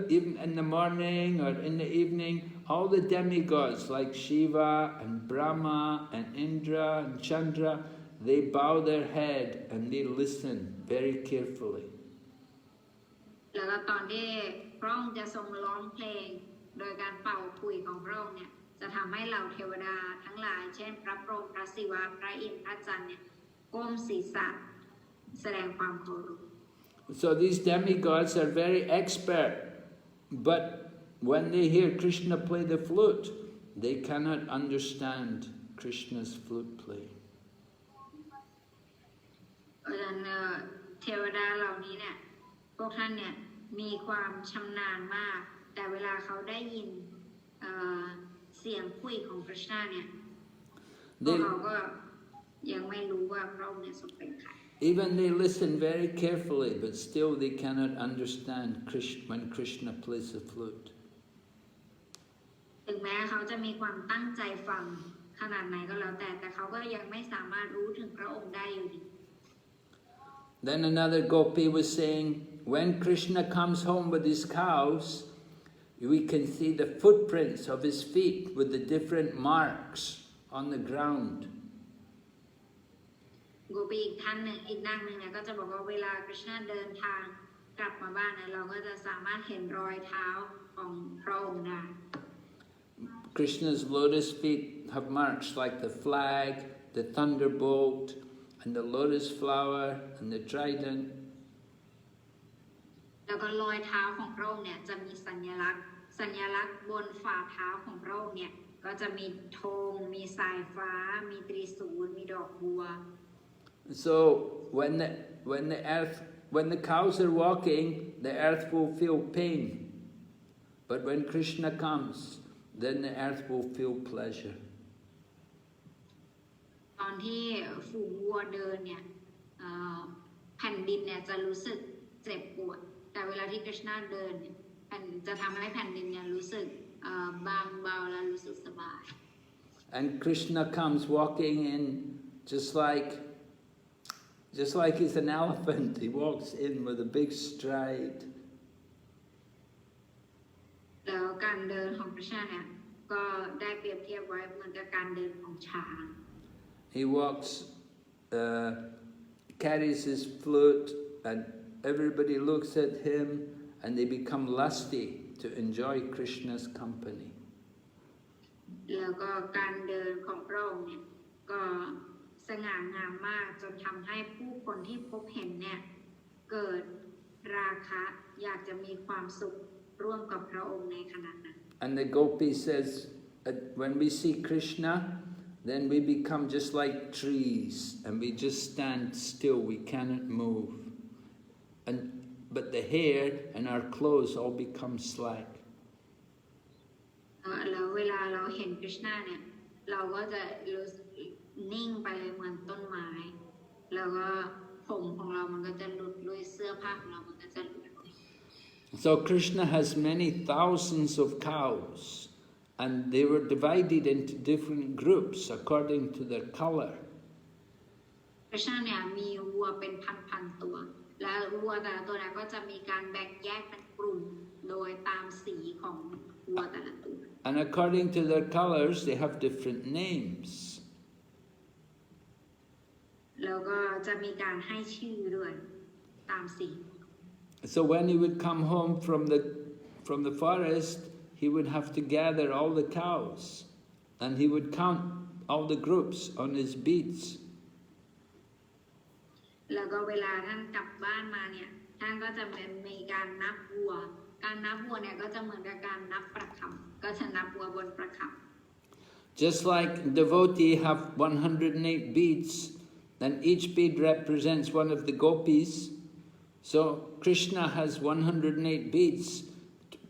in the morning or in the evening, all the demigods like Shiva and Brahma and Indra and Chandra, they bow their head and they listen very carefully. แล้วก็ตอนที่พระองค์จะทรงร้องเพลงโดยการเป่าขลุ่ยของพระองค์เนี่ยจะทำให้เหล่าเทวดาทั้งหลายเช่นพระพรหมพระศิวะพระอินทร์พระจันทร์เนี่ยก้มศีรษะแสดงความเคารพ So these demigods are very expert, but when they hear Krishna play the flute, they cannot understand Krishna's flute playing. เทวดาเหล่านี้เนี่ยพวกท่านเนี่ยมีความชำนาญมากแต่เวลาเขาได้ยินเสียงขลุ่ยของพระชาเนี่ยพวกเขาก็ยังไม่รู้ว่าพระองค์เนี่ยทรงเป็นใคร Even they listen very carefully, but still they cannot understand when Krishna plays the flute. ถึงแม้เขาจะมีความตั้งใจฟังขนาดไหนก็แล้วแต่เขาก็ยังไม่สามารถรู้ถึงพระองค์ได้อยู่ดี Then another gopi was saying, when Krishna comes home with his cows, we can see the footprints of his feet with the different marks on the ground. โกปีอีกนางหนึ่งเนี่ยก็จะบอกว่าเวลาคริชนาเดินทางกลับมาบ้านเนี่ยเราก็จะสามารถเห็นรอยเท้าของพระองค์ได้ Krishna's lotus feet have marks like the flag, the thunderbolt, and the lotus flower and the trident. แล้วก็รอยเท้าของพระองค์เนี่ยจะมีสัญลักษณ์บนฝ่าเท้าของพระองค์เนี่ยก็จะมีธงมีสายฟ้ามีตรีศูนย์มีดอกบัว So when the cows are walking, the earth will feel pain. But when Krishna comes, then the earth will feel pleasure. ตอนที่ฝูงวัวเดินเนี่ยแผ่นดินเนี่ยจะรู้สึกเจ็บปวดแต่เวลาที่กฤษณะเดินเนี่ยจะทำให้แผ่นดินเนี่ยรู้สึกบางเบาและรู้สึกสบาย And Krishna comes walking in just like he's an elephant. He walks in with a big stride. แล้วการเดินของกฤษณะเนี่ยก็ได้เปรียบเทียบไว้เหมือนกับการเดินของช้าง He walks, carries his flute, and everybody looks at him and they become lusty to enjoy Krishna's company. แล้วก็การเดินของพระองค์เนี่ยก็สง่างามมากจนทำให้ผู้คนที่พบเห็นเนี่ยเกิดราคะอยากจะมีความสุขร่วมกับพระองค์ในขณะนั้น And the gopi says, when we see Krishna, then we become just like trees and we just stand still, we cannot move. But the hair and our clothes all become slack. แล้วเวลาเราเห็นกฤษณะเนี่ยเราก็จะรู้สึกนิ่งไปเลยเหมือนต้นไม้แล้วก็ผมของเรามันก็จะหลุดด้วยเสื้อผ้าของเรามันก็จะหลุด So Krishna has many thousands of cows and they were divided into different groups according to their color. กฤษณะเนี่ยมีวัวเป็นพันๆตัวและวัวแต่ละตัวเนี่ยก็จะมีการแบ่งแยกเป็นกลุ่มโดยตามสีของวัวแต่ละตัว And according to their colors, they have different names. แล้วก็จะมีการให้ชื่อด้วยตามสี So when he would come home from the forest, he would have to gather all the cows, and he would count all the groups on his beads. แล้วก็เวลาท่านกลับบ้านมาเนี่ยท่านก็จะมีการนับวัวการนับวัวเนี่ยก็จะเหมือนกับการนับประคำก็จะนับวัวบนประคำ Just like devotee have 108 beads, and each bead represents one of the gopis, so Krishna has 108 beads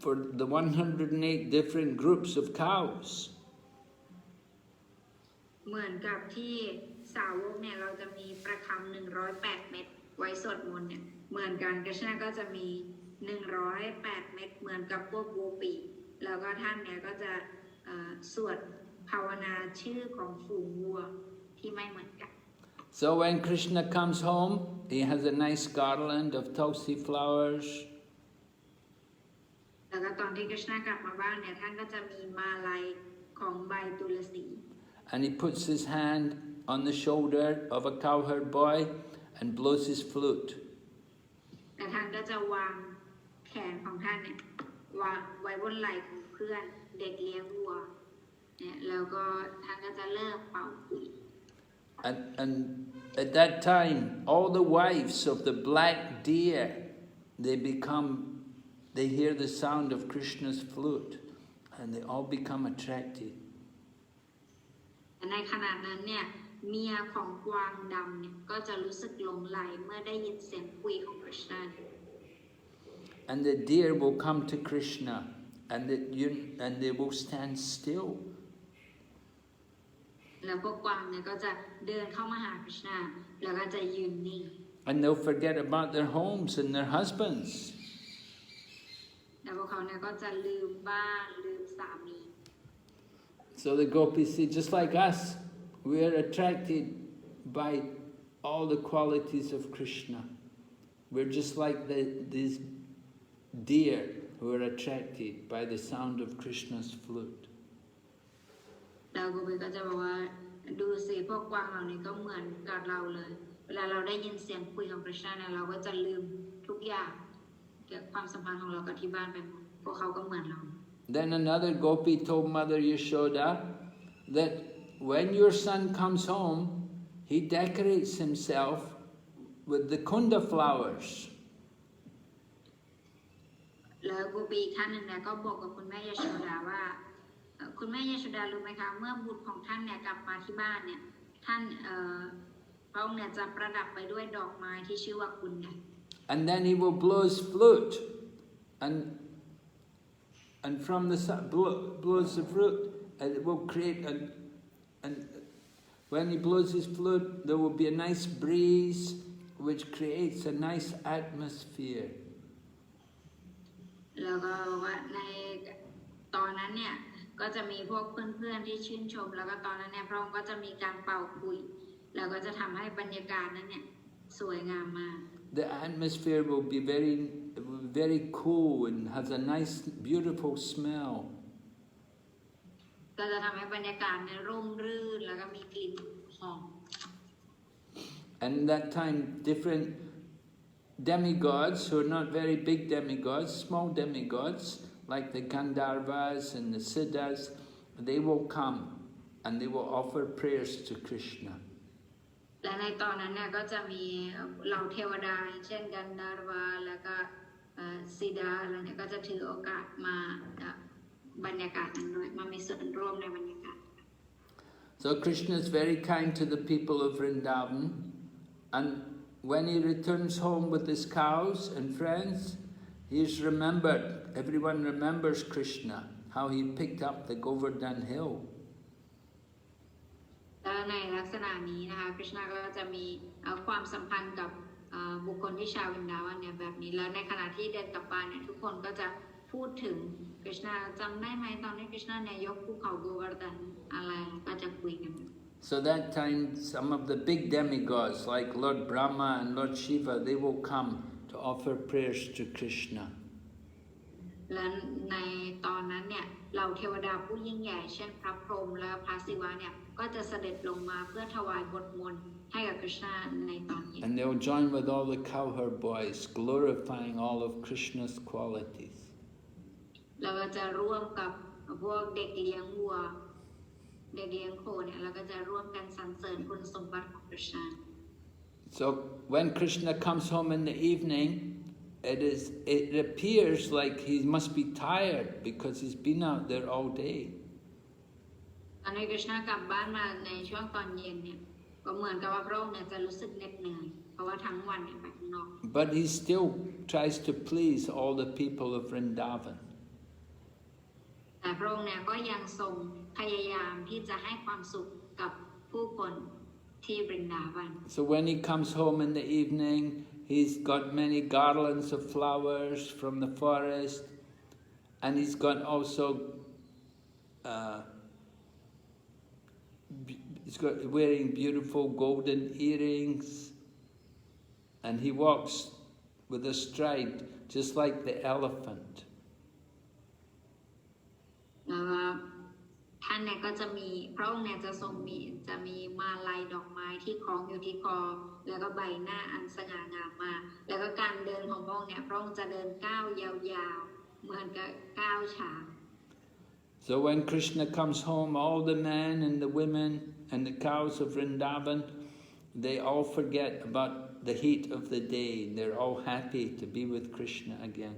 for the 108 different groups of cows. เหมือนกับที่สาวกเนี่ยเราจะมีประคำ108 เม็ดไว้สวดมนต์เนี่ยเหมือนกันกฤษณะก็จะมี108 เม็ดเหมือนกับพวกโกปีแล้วก็ท่านเนี่ยก็จะสวดภาวนาชื่อของฝูงวัวที่ไม่เหมือนกัน So when Krishna comes home, he has a nice garland of tulsi flowers. แล้วก็ตอนที่กฤษณะกลับมาบ้านเนี่ยท่านก็จะมีมาลัยของใบตุลสี And he puts his hand on the shoulder of a cowherd boy and blows his flute. แต่ท่านก็จะวางแขนของท่านเนี่ยวางไว้บนไหล่ของเพื่อนเด็กเลี้ยงวัวเนี่ยแล้วก็ท่านก็จะเลิกเป่าขลุ่ย And at that time, all the wives of the black deer, they hear the sound of Krishna's flute, and they all become attracted. ในขณะนั้นเนี่ยเมียของกวางดำเนี่ยก็จะรู้สึกหลงไหลเมื่อได้ยินเสียงคุยของกฤษณะ And the deer will come to Krishna, and they will stand still. แล้วพวกกวางเนี่ยก็จะเดินเข้ามาหากฤษณะแล้วก็จะยืนนิ่ง And they'll forget about their homes and their husbands. แล้วพวกเขาเนี่ยก็จะลืมบ้านลืมสามี So the gopis say, just like us, we are attracted by all the qualities of Krishna. We're just like these deer who are attracted by the sound of Krishna's flute. แล้วโกปิก็จะบอกว่าดูสิพวกกวางเหล่านี้ก็เหมือนกับเราเลยเวลาเราได้ยินเสียงคุยของกฤษณะเนี่ยเราก็จะลืมทุกอย่างเกี่ยวกับความสัมพันธ์ของเรากับที่บ้านไปหมดพวกเขาก็เหมือนเรา Then another gopi told Mother Yashoda that when your son comes home, he decorates himself with the kunda flowers. แล้วโกปีท่านหนึ่งเนี่ยก็บอกกับคุณแม่ยโชดาว่าคุณแม่ยโชดารู้ไหมคะเมื่อบุตรของท่านเนี่ยกลับมาที่บ้านเนี่ยท่านพระองค์เนี่ยจะประดับไปด้วยดอกไม้ที่ชื่อว่าคุณเนี่ย And then he will blow his flute, and from the blows the flute, and it will create and when he blows his flute, there will be a nice breeze, which creates a nice atmosphere. แล้วก็ว่าในตอนนั้นเนี่ยก็จะมีพวกเพื่อนๆที่ชื่นชมแล้วก็ตอนนั้นเนี่ยพระองค์ก็จะมีการเป่าขลุ่ยแล้วก็จะทำให้บรรยากาศนั้นเนี่ยสวยงามมาก The atmosphere will be very cool and has a nice, beautiful smell. ก็จะทำให้บรรยากาศเนี่ยร่มรื่นแล้วก็มีกลิ่นหอม And that time, different demigods, who are not very big demigods, small demigods, like the Gandharvas and the Siddhas, they will come and they will offer prayers to Krishna. และในตอนนั้นเนี่ยก็จะมีเหล่าเทวดาเช่นกันดารวาแล้วก็ซีดาอะไรเนี่ยก็จะถือโอกาสมาบรรยากาศนั้นด้วยมามีส่วนร่วมในบรรยากาศ So Krishna is very kind to the people of Vrindavan, and when he returns home with his cows and friends, he is remembered. Everyone remembers Krishna, how he picked up the Govardhan hill. และในลักษณะนี้นะคะคริชนาก็จะมีความสัมพันธ์กับบุคคลที่ชาววินดาวันเนี่ยแบบนี้แล้วในขณะที่เดินกลับบ้านเนี่ยทุกคนก็จะพูดถึงคริชนาจำได้ไหมตอนที่คริชนาเนี่ยยกภูเขาโกวาร์ดันอะไรก็จะคุยกัน So that time some of the big demigods like Lord Brahma and Lord Shiva, they will come to offer prayers to Krishna. และในตอนนั้นเนี่ยเหล่าเทวดาผู้ยิ่งใหญ่เช่นพระพรหมและพระศิวะเนี่ยก็จะเสด็จลงมาเพื่อถวายบทมนต์ให้กับคริชนาในตอนเย็น And they'll join with all the cowherd boys, glorifying all of Krishna's qualities. แล้วก็จะร่วมกับพวกเด็กเลี้ยงวัวเด็กเลี้ยงโคเนี่ยแล้วก็จะร่วมกันสรรเสริญคุณสมบัติของคริชนา So when Krishna comes home in the evening, it appears like he must be tired because he's been out there all day. ตอนนี้คริชนากลับบ้านมาในช่วงตอนเย็นเนี่ยก็เหมือนกับว่าพระองค์เนี่ยจะรู้สึกเหน็ดเหนื่อยเพราะว่าทั้งวันเนี่ยไปข้างนอก But he still tries to please all the people of Vrindavan. แต่พระองค์เนี่ยก็ยังทรงพยายามที่จะให้ความสุขกับผู้คนที่บรินดาวัน So when he comes home in the evening, he's got many garlands of flowers from the forest, and he's got also he's got wearing beautiful golden earrings, and he walks with a stride just like the elephant. แล้วท่านเนี่ยก็จะมีพระองค์เนี่ยจะมีมาลัยดอกไม้ที่คล้องอยู่ที่คอแล้วก็ใบหน้าอันสง่างามมากแล้วก็การเดินของพระองค์เนี่ยพระองค์จะเดินก้าวยาวๆเหมือนกับก้าวช้าง So when Krishna comes home, all the men and the women and the cows of Vrindavan, they all forget about the heat of the day. They're all happy to be with Krishna again.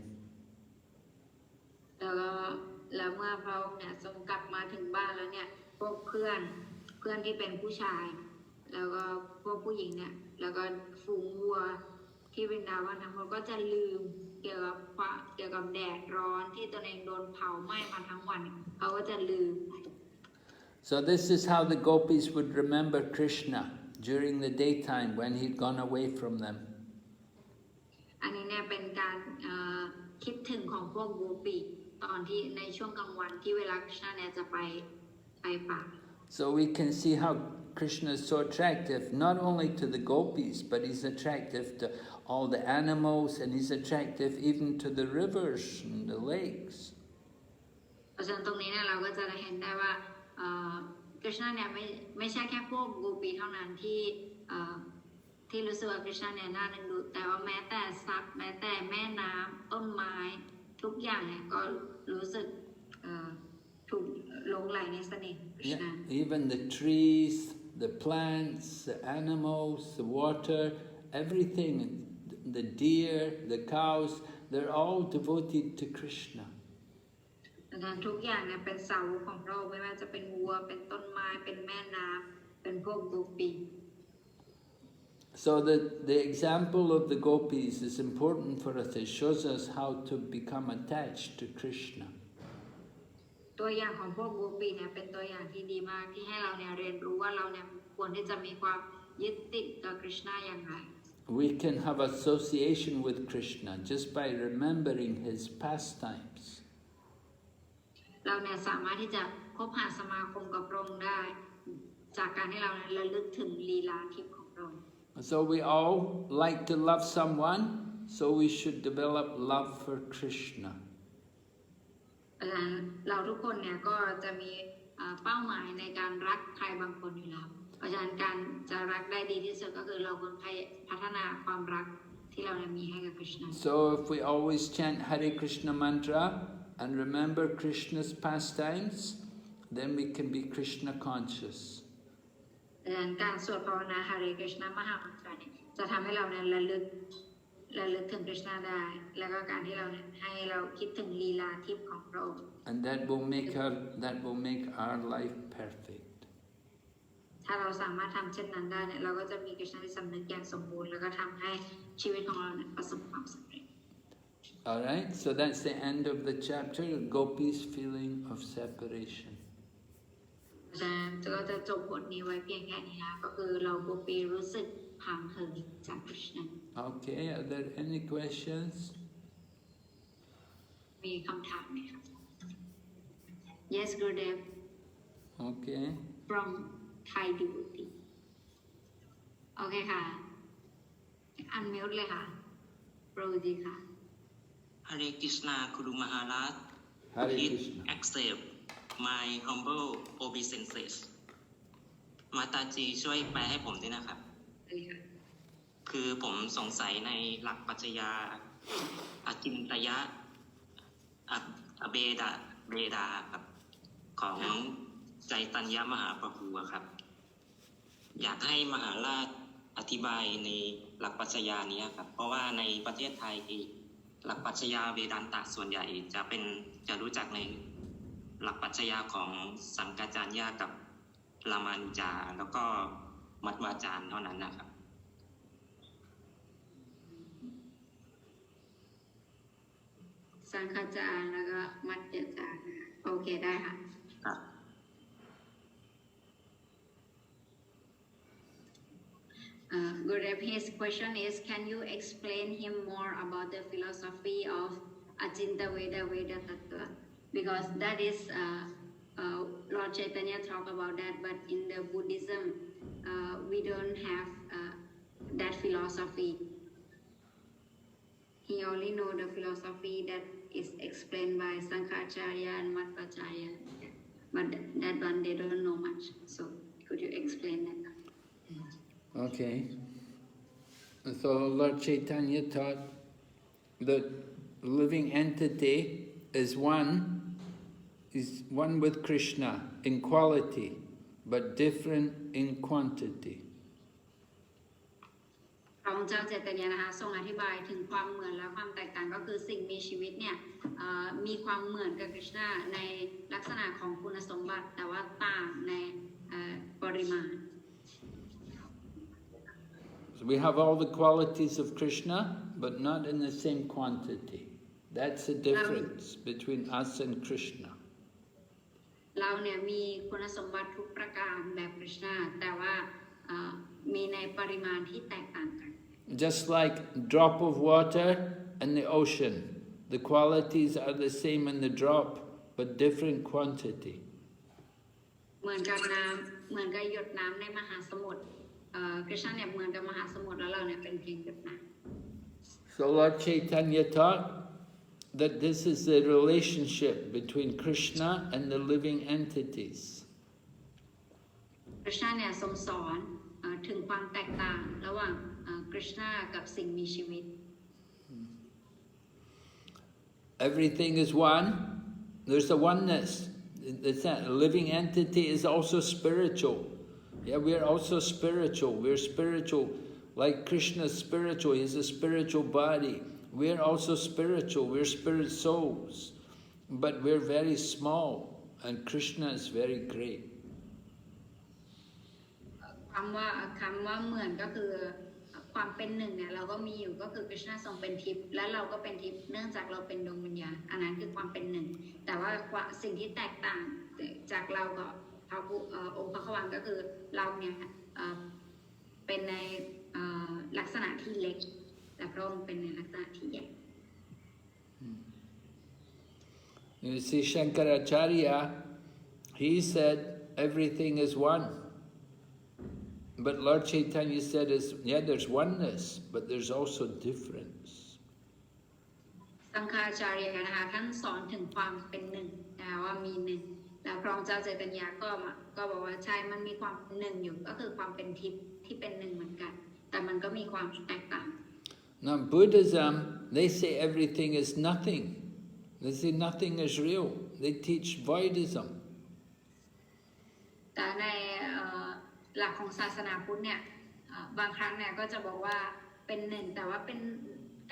แล้วเมื่อพระองค์เนี่ยทรงกลับมาถึงบ้านแล้วเนี่ยพวกเพื่อนที่เป็นผู้ชายแล้วก็พวกผู้หญิงเนี่ยแล้วก็ฝูงวัวที่เป็นดาวันทั้งหมดก็จะลืมเกี่ยวกับแดดร้อนที่ตนเองโดนเผาไหม้มาทั้งวันเขาก็จะลืม So this is how the gopis would remember Krishna during the daytime when he'd gone away from them. อันนี้เนี่ยเป็นการคิดถึงของพวกโกปีตอนที่ในช่วงกลางวันที่เวลาคริชนาเนี่ยจะไปป่า So we can see how Krishna is so attractive, not only to the gopis, but he's attractive to all the animals, and he's attractive even to the rivers and the lakes. เพราะฉะนั้นตรงนี้เนี่ยเราก็จะเห็นได้ว่าคริชนาเนี่ยไม่ใช่แค่พวกโกปีเท่านั้นที่รู้สึกว่าคริชนาเนี่ยน่าดึงดูดแต่ว่าแม้แต่สัตว์แม้แต่แม่น้ำต้นไม้ทุกอย่างเนี่ยก็รู้สึกถูกหลงไหลในเสน่ห์คริชนา Even the trees the plants, the animals, the water, everything, the deer, the cows, they're all devoted to Krishna. ทุกอย่างเนี่ยเป็นเสาของโลกไม่ว่าจะเป็นวัวเป็นต้นไม้เป็นแม่น้ำเป็นพวกโกปี So the example of the gopis is important for us. It shows us how to become attached to Krishna. ตัวอย่างของพวกโกปีเนี่ยเป็นตัวอย่างที่ดีมากที่ให้เราเนี่ยเรียนรู้ว่าเราเนี่ยควรที่จะมีความยึดติดต่อคริชนาอย่างไร We can have association with Krishna just by remembering his pastimes. เราเนี่ยสามารถที่จะคบหาสมาคมกับพระองค์ได้จากการที่เราเนี่ยระลึกถึงลีลาทิพย์ของพระองค์ So we all like to love someone, so we should develop love for Krishna. เราทุกคนเนี่ยก็จะมีเป้าหมายในการรักใครบางคนอยู่แล้วเพราะฉะนั้นการจะรักได้ดีที่สุดก็คือเราควรพัฒนาความรักที่เราเนี่ยมีให้กับ Krishna. So if we always chant Hare Krishna mantra and remember Krishna's pastimes, then we can be Krishna conscious. การสวดภาวนา Hare Krishna มหามังคลาเนี่ยจะทำให้เราเนี่ยระลึกถึง Krishna ได้แล้วก็การที่เราเนี่ยให้เราคิดถึงลีลาทิพย์ของพระองค์ And that will make our life perfect. ถ้าเราสามารถทำเช่นนั้นได้เนี่ยเราก็จะมี Krishna ที่สำนึกอย่างสมบูรณ์แล้วก็ทำให้ชีวิตของเราเนี่ยประสบความสำเร็จ All right, so that's the end of the chapter, Gopi's feeling of separation. ก็จะจบบทนี้ไว้เพียงแค่นี้นะก็คือเราโกปีรู้สึกห่างเหินจาก Krishna. Okay, are there any questions? มีคำถามไหมครับ Yes, Gurudev. Okay. From Thai devotee. โอเคค่ะ Unmute เลยค่ะ โปรดีค่ะ Hare Krishna Guru Maharaj. Hare Please Krishna. accept my humble obeisances. มาตาจีช่วยแปลให้ผมด้วยนะครับ คือผมสงสัยในหลักปรัชญาอจินตยะอเบดาครับของใจตัญญมหาประภูครับ อยากให้มหาราชอธิบายในหลักปรัชญานี้ครับเพราะว่าในประเทศไทยหลักปรัชญาเวดันตะส่วนใหญ่จะรู้จักในหลักปรัชญาของสังฆจารยากับรามานุจาแล้วก็มัดวาจารย์เท่านั้นนะครับ สังฆจารแล้วก็มัดเจจารโอเคได้ค่ะ Gurudev, his question is, can you explain him more about the philosophy of Ajinta Veda Tattva? Because that is, Lord Chaitanya talk about that, but in the Buddhism, we don't have that philosophy. He only know the philosophy that is explained by Śaṅkhacūḍa and Madhvacharya, but that one they don't know much. So could you explain that? Okay. So Lord Chaitanya taught that living entity is one with Krishna in quality, but different in quantity. พระองค์เจ้าเจตยานะคะทรงอธิบายถึงความเหมือนและความแตกต่างก็คือสิ่งมีชีวิตเนี่ยมีความเหมือนกับ Krishna ในลักษณะของคุณสมบัติแต่ว่าต่างในปริมาณ So we have all the qualities of Krishna, but not in the same quantity. That's the difference between us and Krishna. เราเนี่ยมีคุณสมบัติทุกประการแบบ Krishna แต่ว่ามีในปริมาณที่แตกต่างกัน Just like drop of water in the ocean, the qualities are the same in the drop, but different quantity. เหมือนกับน้ำเหมือนกับหยดน้ำในมหาสมุทรKrishna เนี่ยเหมือนกับมหาสมุทรแล้วเราเนี่ยเป็นเพียงหยดน้ำ So Lord Chaitanya taught that this is the relationship between Krishna and the living entities. Krishna เนี่ยทรงสอนถึงความแตกต่างระหว่างKrishna กับสิ่งมีชีวิต Everything is one. There's a oneness. A living entity is also spiritual. Yeah, we're also spiritual. We're spiritual. Like Krishna's spiritual, he's a spiritual body. We're also spiritual. We're spirit souls. But we're very small. And Krishna is very great. คำว่าเหมือนก็คือความเป็นหนึ่งเนี่ยเราก็มีอยู่ก็คือ Krishna ทรงเป็นทิพย์และเราก็เป็นทิพย์เนื่องจากเราเป็นดวงวิญญาณอันนั้นคือความเป็นหนึ่งแต่ว่าสิ่งที่แตกต่างจากเรากับองค์พระขวังก็คือเราเนี่ยเป็นในลักษณะที่เล็กแต่พระองค์เป็นในลักษณะที่ใหญ่ You see, Śaṅkhacūḍa, he said everything is one. But Lord Chaitanya said, yeah, there's oneness, but there's also difference. สังฆาจารย์นะคะท่านสอนถึงความเป็นหนึ่งนะคะว่ามีหนึ่งแล้วพระองค์เจ้าใจตัญญาก็บอกว่าใช่มันมีความหนึ่งอยู่ก็คือความเป็นทิพย์ที่เป็นหนึ่งเหมือนกันแต่มันก็มีความแตกต่าง Now Buddhism, they say everything is nothing. They say nothing is real. They teach voidism. แต่ในหลักของศาสนาพุทธเนี่ยบางครั้งเนี่ยก็จะบอกว่าเป็นหนึ่งแต่ว่าเป็น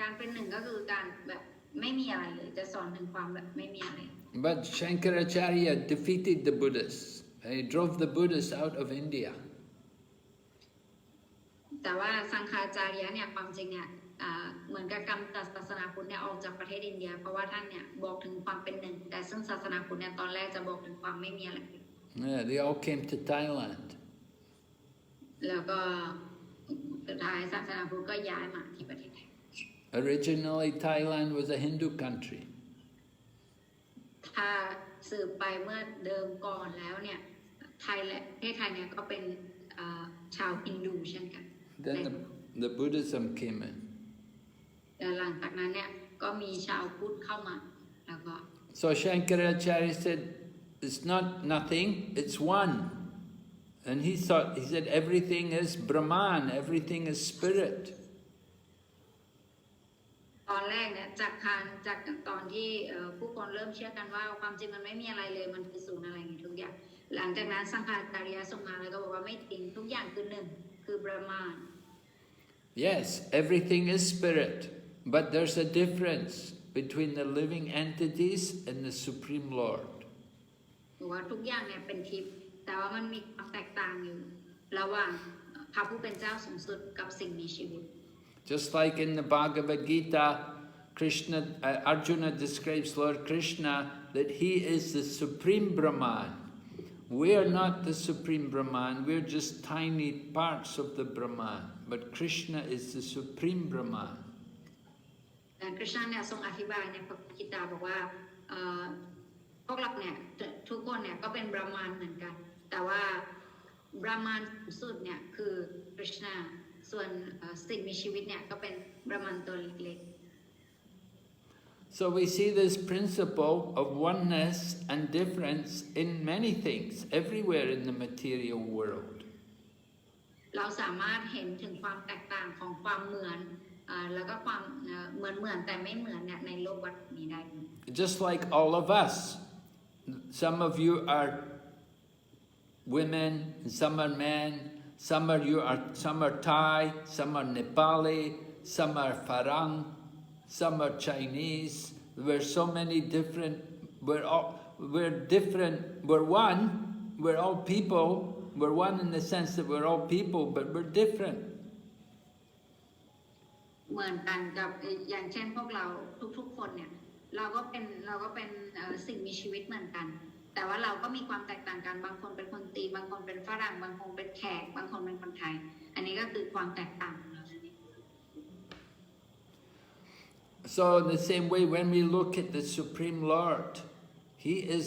การเป็นหนึ่งก็คือการแบบไม่มีอะไรเลยจะสอนถึงความแบบไม่มีอะไร But Śaṅkhacūḍa defeated the Buddhists. He drove the Buddhists out of India. แต่ว่าสังฆาจารย์เนี่ยความจริงเนี่ยเหมือนกับกำจัดศาสนาพุทธเนี่ยออกจากประเทศอินเดียเพราะว่าท่านเนี่ยบอกถึงความเป็นหนึ่งแต่ซึ่งศาสนาพุทธเนี่ยตอนแรกจะบอกถึงความไม่มีอะไร Yeah, they all came to Thailand. แล้วก็สุดท้ายศาสนาพุทธก็ย้ายมาที่ประเทศไทย Originally, Thailand was a Hindu country. ถ้าสืบไปเมื่อเดิมก่อนแล้วเนี่ยไทยและประเทศไทยเนี่ยก็เป็นชาวฮินดูเช่นกัน Then the Buddhism came in. แต่หลังจากนั้นเนี่ยก็มีชาวพุทธเข้ามาแล้วก็ So Śaṅkhacūḍa said, it's not nothing, it's one. And he said, everything is Brahman, everything is spirit. ตอนแรกเนี่ยจากตอนที่ผู้คนเริ่มเชื่อกันว่าความจริงมันไม่มีอะไรเลยมันคือศูนย์อะไรอย่างทุกอย่างหลังจากนั้นสังฆาจารย์ทรงมาแล้วก็บอกว่าไม่จริงทุกอย่างคือหนึ่งคือบรหมาน Yes, everything is spirit, but there's a difference between the living entities and the Supreme Lord. บอกว่าทุกอย่างเนี่ยเป็นทิพย์แต่ว่ามันมีความแตกต่างอยู่ระหว่างพระผู้เป็นเจ้าสูงสุดกับสิ่งมีชีวิต Just like in the Bhagavad Gita, Arjuna describes Lord Krishna that he is the Supreme Brahman. We are not the Supreme Brahman, we're just tiny parts of the Brahman. But Krishna is the Supreme Brahman. แต่คริชนาเนี่ยทรงอธิบายในพระกิตาบอกว่าพวกเราเนี่ยทุกคนเนี่ยก็เป็นบรหมานเหมือนกันแต่ว่าบรหมานสูงสุดเนี่ยคือคริชนาส่วนสิ่งมีชีวิตเนี่ยก็เป็นบรหมานตัวเล็ก So we see this principle of oneness and difference in many things, everywhere in the material world. เราสามารถเห็นถึงความแตกต่างของความเหมือนแล้วก็ความเหมือนแต่ไม่เหมือนเนี่ยในโลกวัฏนี้ได้ Just like all of us. Some of you are women, some are men, some are Thai, some are Nepali, some are Farang, some are Chinese. We're so many different. We're different. We're one. We're all people. We're one in the sense that we're all people, but we're different. เหมือนกันกับอย่างเช่นพวกเราทุกคนเนี่ยเราก็เป็นสิ่งมีชีวิตเหมือนกันแต่ว่าเราก็มีความแตกต่างกันบางคนเป็นคนจีนบางคนเป็นฝรั่งบางคนเป็นแขกบางคนเป็นคนไทยอันนี้ก็คือความแตกต่างของเรา So in the same way, when we look at the Supreme Lord, He is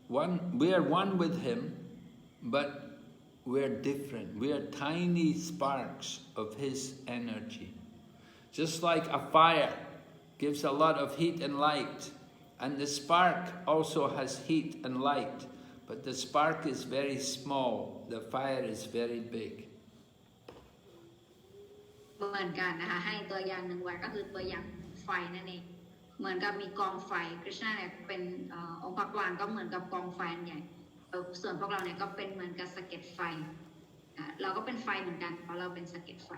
one. We are one with Him, but we're different. We are tiny sparks of His energy. Just like a fire gives a lot of heat and light, and the spark also has heat and light, but the spark is very small, the fire is very big. เหมือนกันนะคะให้ตัวอย่างหนึ่งไว้ก็คือตัวอย่างไฟนั่นเองเหมือนกับมีกองไฟคริชนาเนี่ยเป็นองค์พระกวางก็เหมือนกับกองไฟใหญ่ ส่วนพวกเราเนี่ยก็เป็นเหมือนกับสะเก็ดไฟเราก็เป็นไฟเหมือนกันเพราะเราเป็นสะเก็ดไฟ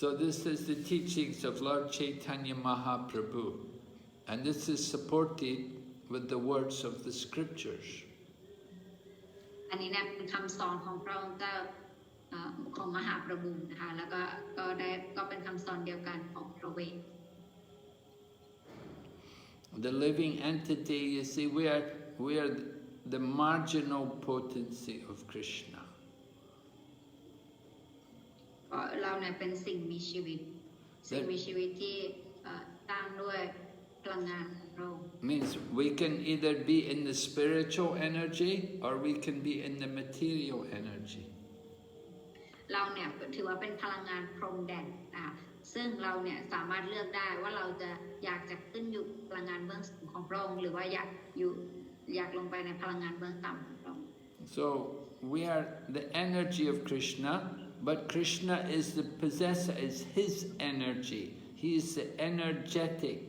So this is the teachings of Lord Chaitanya Mahaprabhu, and this is supported with the words of the scriptures. อันนี้เนี่ยเป็นคำสอนของพระองค์เจ้าของมหาประบุนะคะแล้วก็เป็นคำสอนเดียวกันของพระเวท The living entity, you see, we are the marginal potency of Krishna. เราเนี่ยเป็นสิ่งมีชีวิตที่ตั้งด้วยพลังงานของพระองค์ Means we can either be in the spiritual energy or we can be in the material energy. เราเนี่ยถือว่าเป็นพลังงานพรหมแดนนะคะซึ่งเราเนี่ยสามารถเลือกได้ว่าเราจะอยากจะขึ้นอยู่พลังงานเบื้องสูงของพระองค์หรือว่าอยากลงไปในพลังงานเบื้องต่ำของพระองค์ So we are the energy of Krishna, but Krishna is the possessor, is his energy. He is the energetic.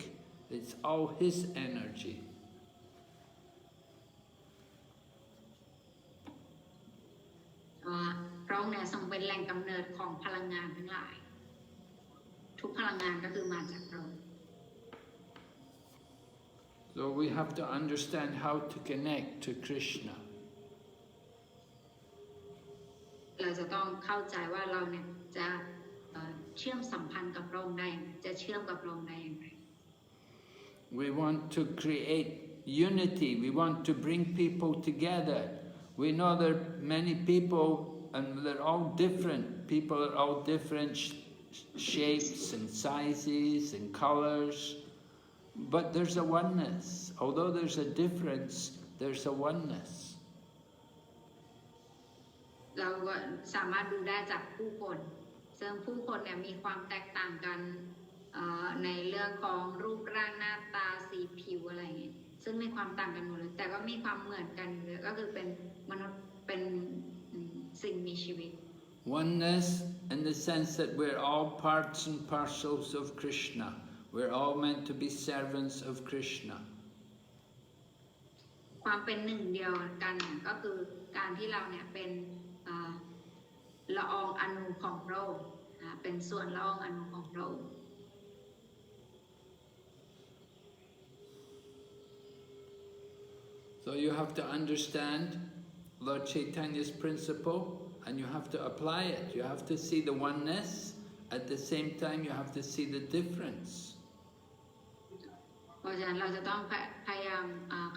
It's all his energy. พระองค์เนี่ยทรงเป็นแหล่งกำเนิดของพลังงานทั้งหลายทุกพลังงานก็คือมาจากพระองค์ So we have to understand how to connect to Krishna. เราจะต้องเข้าใจว่าเราเนี่ยจะเชื่อมสัมพันธ์กับพระองค์ได้จะเชื่อมกับพระองค์ได้อย่างไร We want to create unity. We want to bring people together. We know there are many people and they're all different. People are all different shapes and sizes and colors. But there's a oneness. Although there's a difference, there's a oneness. เราก็สามารถดูได้จากผู้คนซึ่งผู้คนเนี่ยมีความแตกต่างกันในเรื่องของรูปร่างหน้าตาสีผิวอะไรอย่างเงี้ยซึ่งมีความต่างกันหมดเลยแต่ก็มีความเหมือนกันเลยก็คือเป็นมนุษย์เป็นสิ่งมีชีวิต Oneness in the sense that we're all parts and parcels of Krishna. We're all meant to be servants of Krishna. ความเป็นหนึ่งเดียวกันก็คือการที่เราเนี่ยเป็นละอองอณุของพระองค์เป็นส่วนละอองอณุของพระองค์ So you have to understand Lord Chaitanya's principle and you have to apply it. You have to see the oneness. At the same time, you have to see the difference. เพราะฉะนั้นเราจะต้องพยายาม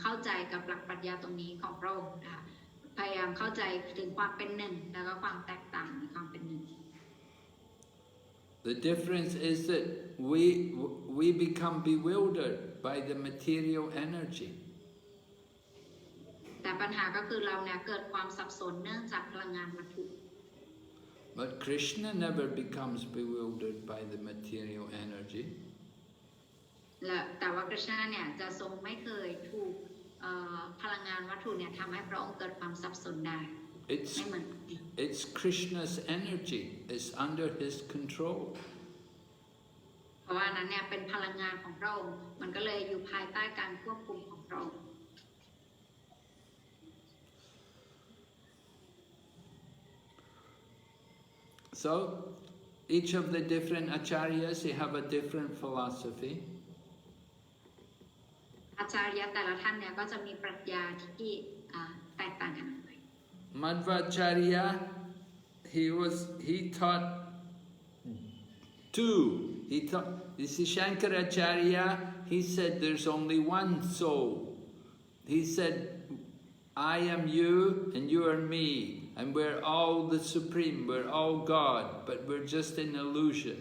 เข้าใจกับหลักปรัชญาตรงนี้ของพระองค์นะคะพยายามเข้าใจถึงความเป็นหนึ่งแล้วก็ความแตกต่างในความเป็นหนึ่ง The difference is that we become bewildered by the material energy. แต่ปัญหาก็คือเราเนี่ยเกิดความสับสนเนื่องจากพลังงานวัตถุ But Krishna never becomes bewildered by the material energy. แต่ว่าคริชนาเนี่ยจะทรงไม่เคยถูกพลังงานวัตถุเนี่ยทำให้พระองค์เกิดความสับสนได้ไม่เหมือน It's Krishna's energy. It's under his control. เพราะว่านั้นเนี่ยเป็นพลังงานของพระองค์มันก็เลยอยู่ภายใต้การควบคุมของพระองค์ So, each of the different acharyas, they have a different philosophy. อาจารย์แต่ละท่านเนี่ยก็จะมีปรัชญาที่แตกต่างกันไป Madhvacharya, he taught two. You see, Śaṅkhacūḍa, he said there's only one soul. He said, I am you and you are me. And we're all the Supreme, we're all God, but we're just an illusion.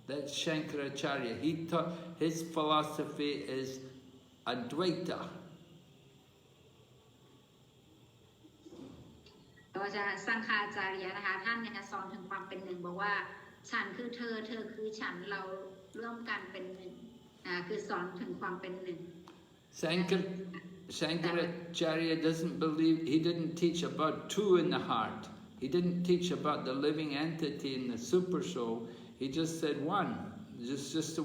That's Śaṅkhacūḍa. He taught, his philosophy is Advaita. อาจารย์สังฆาจาริยะนะคะท่านเนี่ยสอนถึงความเป็นหนึ่งบอกว่าฉันคือเธอเธอคือฉันเราร่วมกันเป็นหนึ่งคือสอนถึงความเป็นหนึ่ง Śaṅkhacūḍa doesn't believe, he didn't teach about two in the heart. He didn't teach about the living entity in the super soul. He just said one, just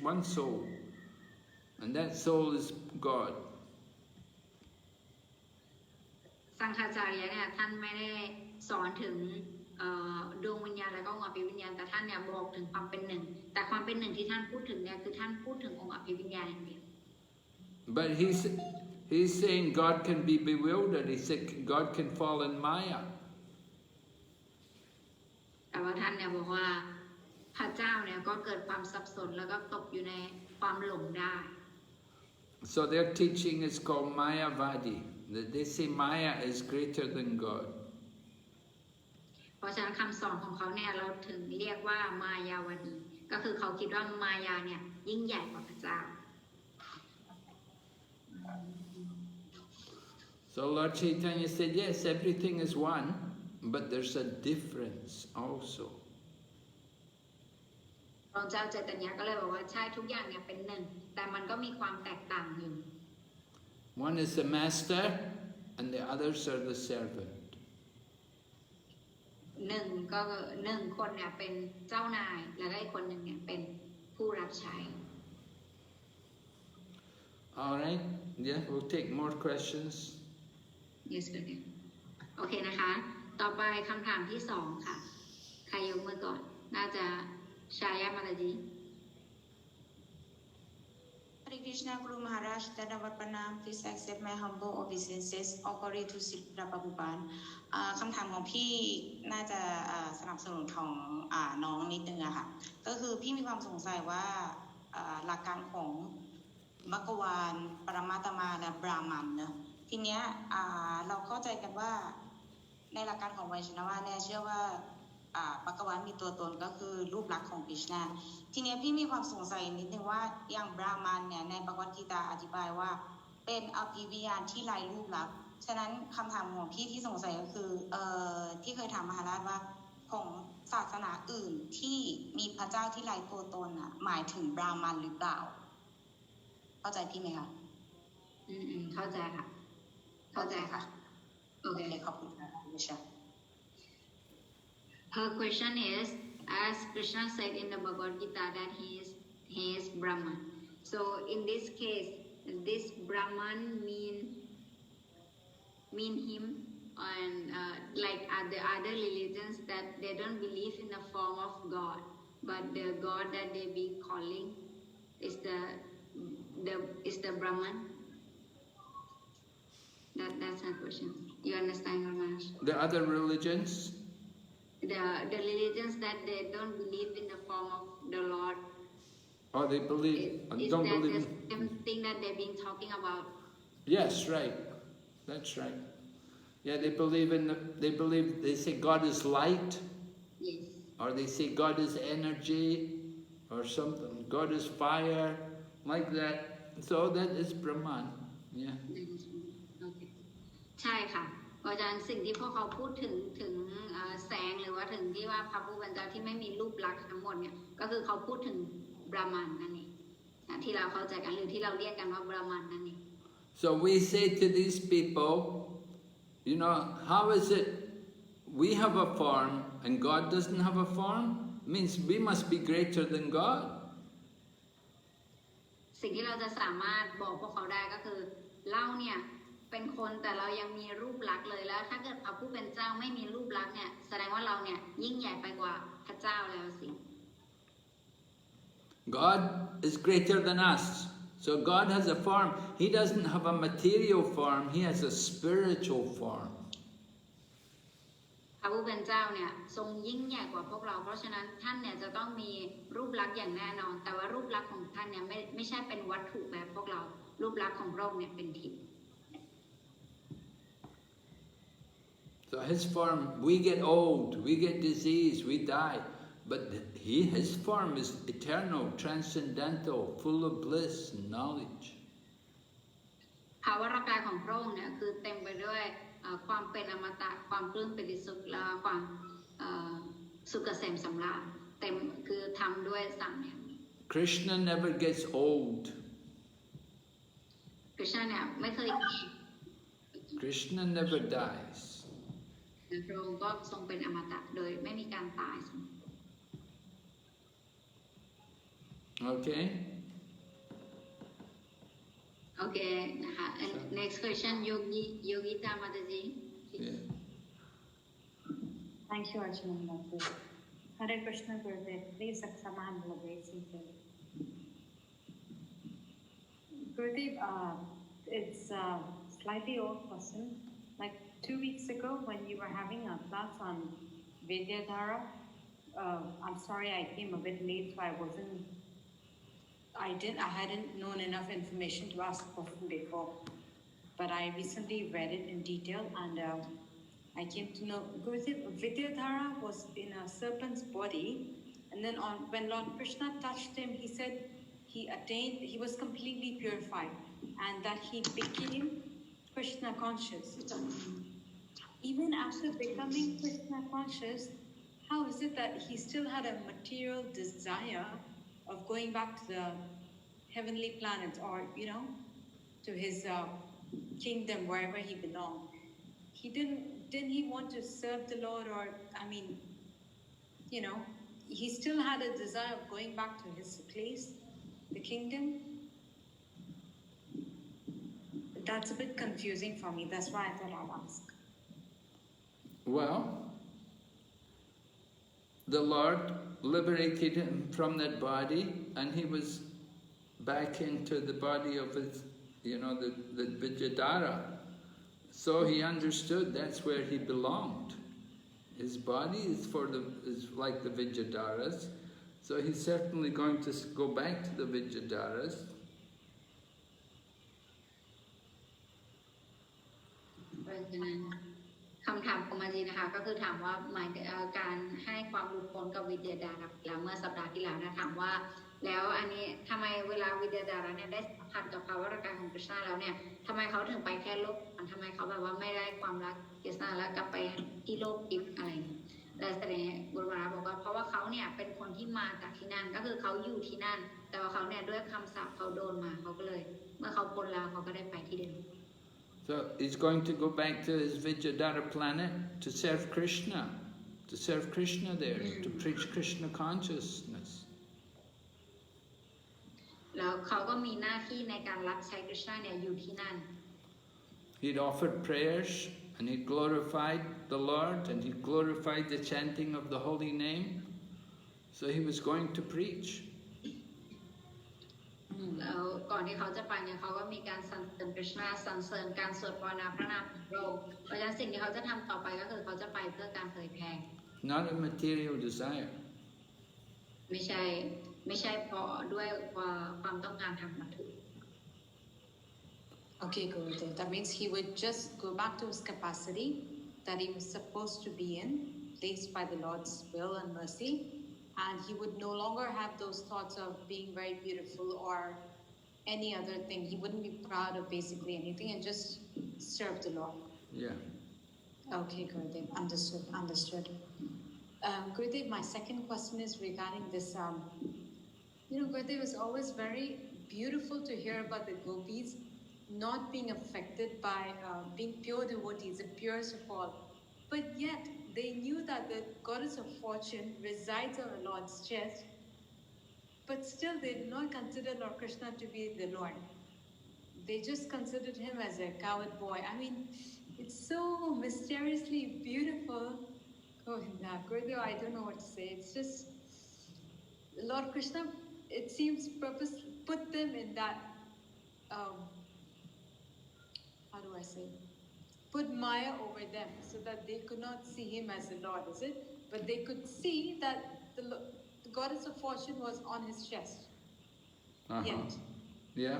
one soul. and that soul is God. สังฆาจารย์เนี่ยท่านไม่ได้สอนถึงดวงวิญญาณและก็องค์อภิวิญญาณแต่ท่านเนี่ยบอกถึงความเป็นหนึ่งแต่ความเป็นหนึ่งที่ท่านพูดถึงเนี่ยคือท่านพูดถึงองค์อภิวิญญาณอย่างเดียว But he's saying God can be bewildered. He said God can fall in Maya. แต่ว่าท่านเนี่ยบอกว่าพระเจ้าเนี่ยก็เกิดความสับสนแล้วก็ตกอยู่ในความหลงได้ So their teaching is called Mayavadi. They say Maya is greater than God. เพราะฉะนั้นคำสอนของเขาเนี่ยเราถึงเรียกว่ามายาวดีก็คือเขาคิดว่ามายาเนี่ยยิ่งใหญ่กว่าพระเจ้า So Lord Chaitanya said, yes, everything is one, but there's a difference also. พระเจ้าใจตญะก็เลยบอกว่าใช่ทุกอย่างเนี่ยเป็นหนึ่งแต่มันก็มีความแตกต่างอยู่ One is the master and the others are the servant. หนึ่งคนเนี่ยเป็นเจ้านายแล้วก็อีกคนหนึ่งเนี่ยเป็นผู้รับใช้ All right, yeah, we'll take more questions. Yes, good. โอเคนะคะ ต่อไปคำถามที่2ค่ะใครยกมือก่อนน่าจะชายามาลาจี Hare Krishna Guru Maharaj, Dandavat Pranam, please accept my humble obeisances, all glory to Srila Prabhupada. คำถามของพี่น่าจะสนับสนุนของน้องนิดนึงอะค่ะก็คือพี่มีความสงสัยว่าหลักการของมัคควานปรมาตมาและบราหมันเนอะทีเนี้ยเราเข้าใจกันว่าในหลักการของไวชนวะเนี่ยเชื่อว่ามัคควานมีตัวตนก็คือรูปลักษณ์ของกฤษณาทีเนี้ยพี่มีความสงสัยนิดนึงว่าอย่างบราหมันเนี่ยในภกวดกีตาอธิบายว่าเป็นอภิวิญญาณที่ไร้รูปลักษณ์ฉะนั้นคำถามของพี่ที่สงสัยก็คือที่เคยถามมหาราชว่าของศาสนาอื่นที่มีพระเจ้าที่ไร้ตัวตนอ่ะหมายถึงบราหมันหรือเปล่าเข้าใจพี่ไหมคะเข้าใจค่ะเข้าใจค่ะโอเคขอบคุณค่ะมิชา Her question is, as Krishna said in the Bhagavad Gita that he is Brahman. So in this case, this Brahman mean him, and like the other religions that they don't believe in the form of God, but the God that they be calling is the Brahman. That's her question. You understand, Ramash? The other religions? The religions that they don't believe in the form of the Lord. Oh, they believe. Is don't that believe. the same thing that they've been talking about? Yes, right. That's right. Yeah, they believe they say God is light. Yes. Or they say God is energy or something. God is fire, like that. So that is Brahman. Yeah. Okay. ใช่ค่ะเพราะฉะนั้นสิ่งที่พวกเขาพูดถึงแสงหรือว่าถึงที่ว่าพระผู้เป็นเจ้าที่ไม่มีรูปลักษณ์ทั้งหมดเนี่ยก็คือเขาพูดถึงบราหมันนั่นเองที่เราเข้าใจกันหรือที่เราเรียกกันว่าบราหมันนั่นเอง So we say to these people, you know, how is it we have a form and God doesn't have a form? Means we must be greater than God. สิ่งที่เราจะสามารถบอกพวกเขาได้ก็คือเราเนี่ยเป็นคนแต่เรายังมีรูปลักษณ์เลยแล้วถ้าเกิดพระผู้เป็นเจ้าไม่มีรูปลักษณ์เนี่ยแสดงว่าเราเนี่ยยิ่งใหญ่ไปกว่าพระเจ้าแล้วสิ God is greater than us. So God has a form. He doesn't have a material form. He has a spiritual form. พระผู้เป็นเจ้าเนี่ยทรงยิ่งใหญ่กว่าพวกเราเพราะฉะนั้นท่านเนี่ยจะต้องมีรูปลักษณ์อย่างแน่นอนแต่ว่ารูปลักษณ์ของท่านเนี่ยไม่ใช่เป็นวัตถุแบบพวกเรารูปลักษณ์ของพระองค์เนี่ยเป็นทิพย์ So his form, we get old, we get disease, we die. But his form is eternal, transcendental, full of bliss and knowledge. ภาวะร่างกายของพระองค์เนี่ยคือเต็มไปด้วยความเป็นอมตะความปลื้มปิติสุขและความสุขเกษมสำราญเต็มคือทำด้วยสามอย่าง Krishna never gets old. Krishna เนี่ยไม่เคย Krishna never dies. พระองค์ก็ทรงเป็นอมตะโดยไม่มีการตาย Okay? Okay นะคะ and next question Yogita Mataji Yeah. Thank you, Archana. Hare Krishna Gurudev, please accept my humble obeisance. Gurudev, it's a slightly old question. Like 2 weeks ago, when you were having a class on Vidyādhara, I'm sorry I came a bit late, so I hadn't known enough information to ask the question before. But I recently read it in detail, and I came to know Gurudev, Vidyādhara was in a serpent's body, and then when Lord Krishna touched him, he said he was completely purified, and that he became Krishna conscious. Even after becoming Krishna conscious, how is it that he still had a material desire of going back to the heavenly planets, or to his kingdom, wherever he belonged? He didn't he want to serve the Lord, or he still had a desire of going back to his place, the kingdom? That's a bit confusing for me. That's why I thought I'd ask. Well, the Lord liberated him from that body, and he was back into the body of his, the Vidyādhara. So he understood that's where he belonged. His body is like the Vidyādharas, so he's certainly going to go back to the Vidyādharas.คำถามของมาจีนะคะก็คือถามว่าหมายการให้ความหลุดพ้นกับวิทยาดาราแล้วเมื่อสัปดาห์ที่แล้วนะถามว่าแล้วอันนี้ทำไมเวลาวิทยาดาราเนี่ยได้สัมผัสกับภาวะร่างกายของกฤษณาแล้วเนี่ยทำไมเขาถึงไปแค่โลกทำไมเขาแบบว่าไม่ได้ความรักกฤษณาแล้วกลับไปที่โลกทิพย์อะไรแต่แสดงบุรวาบอกว่าเพราะว่าเขาเนี่ยเป็นคนที่มาจากที่นั่นก็คือเขาอยู่ที่นั่นแต่ว่าเขาเนี่ยด้วยคำสาปเขาโดนมาเขาก็เลยเมื่อเขาพ้นแล้วเขาก็ได้ไปที่เดิมSo he's going to go back to his Vidyādhara planet to serve Krishna there, to preach Krishna consciousness. แล้วเขาก็มีหน้าที่ในการรับใช้กฤษณาเนี่ยอยู่ที่นั่น He'd offered prayers and he glorified the Lord and he glorified the chanting of the holy name. So he was going to preach. แล้วก่อนที่เขาจะไปเนี่ยเขาก็มีการสรรเสริญกฤษณาสรรเสริญการสวดภาวนาพระนามของพระองค์เพราะฉะนั้นสิ่งที่เขาจะทำต่อไปก็คือเขาจะไปเพื่อการเผยแผ่ Not a material desire. ไม่ใช่เพราะด้วยความต้องการทางวัตถุ Okay, Gurudev. That means he would just go back to his capacity that he was supposed to be in, placed by the Lord's will and mercy, and he would no longer have those thoughts of being very beautiful or any other thing. He wouldn't be proud of basically anything and just serve the Lord. Yeah. Okay, Gurudev. Understood. Gurudev, my second question is regarding this. Gurudev, is always very beautiful to hear about the gopis not being affected by being pure devotees, the purest of all. But yet, they knew that the goddess of fortune resides on the Lord's chest, but still they did not consider Lord Krishna to be the Lord. They just considered him as a coward boy. I mean, it's so mysteriously beautiful. Gurudev, I don't know what to say. It's just, Lord Krishna, it seems purposely put them in that, how do I say? Put Maya over them so that they could not see him as the Lord, is it? But they could see that the goddess of fortune was on his chest. Yet. Yeah.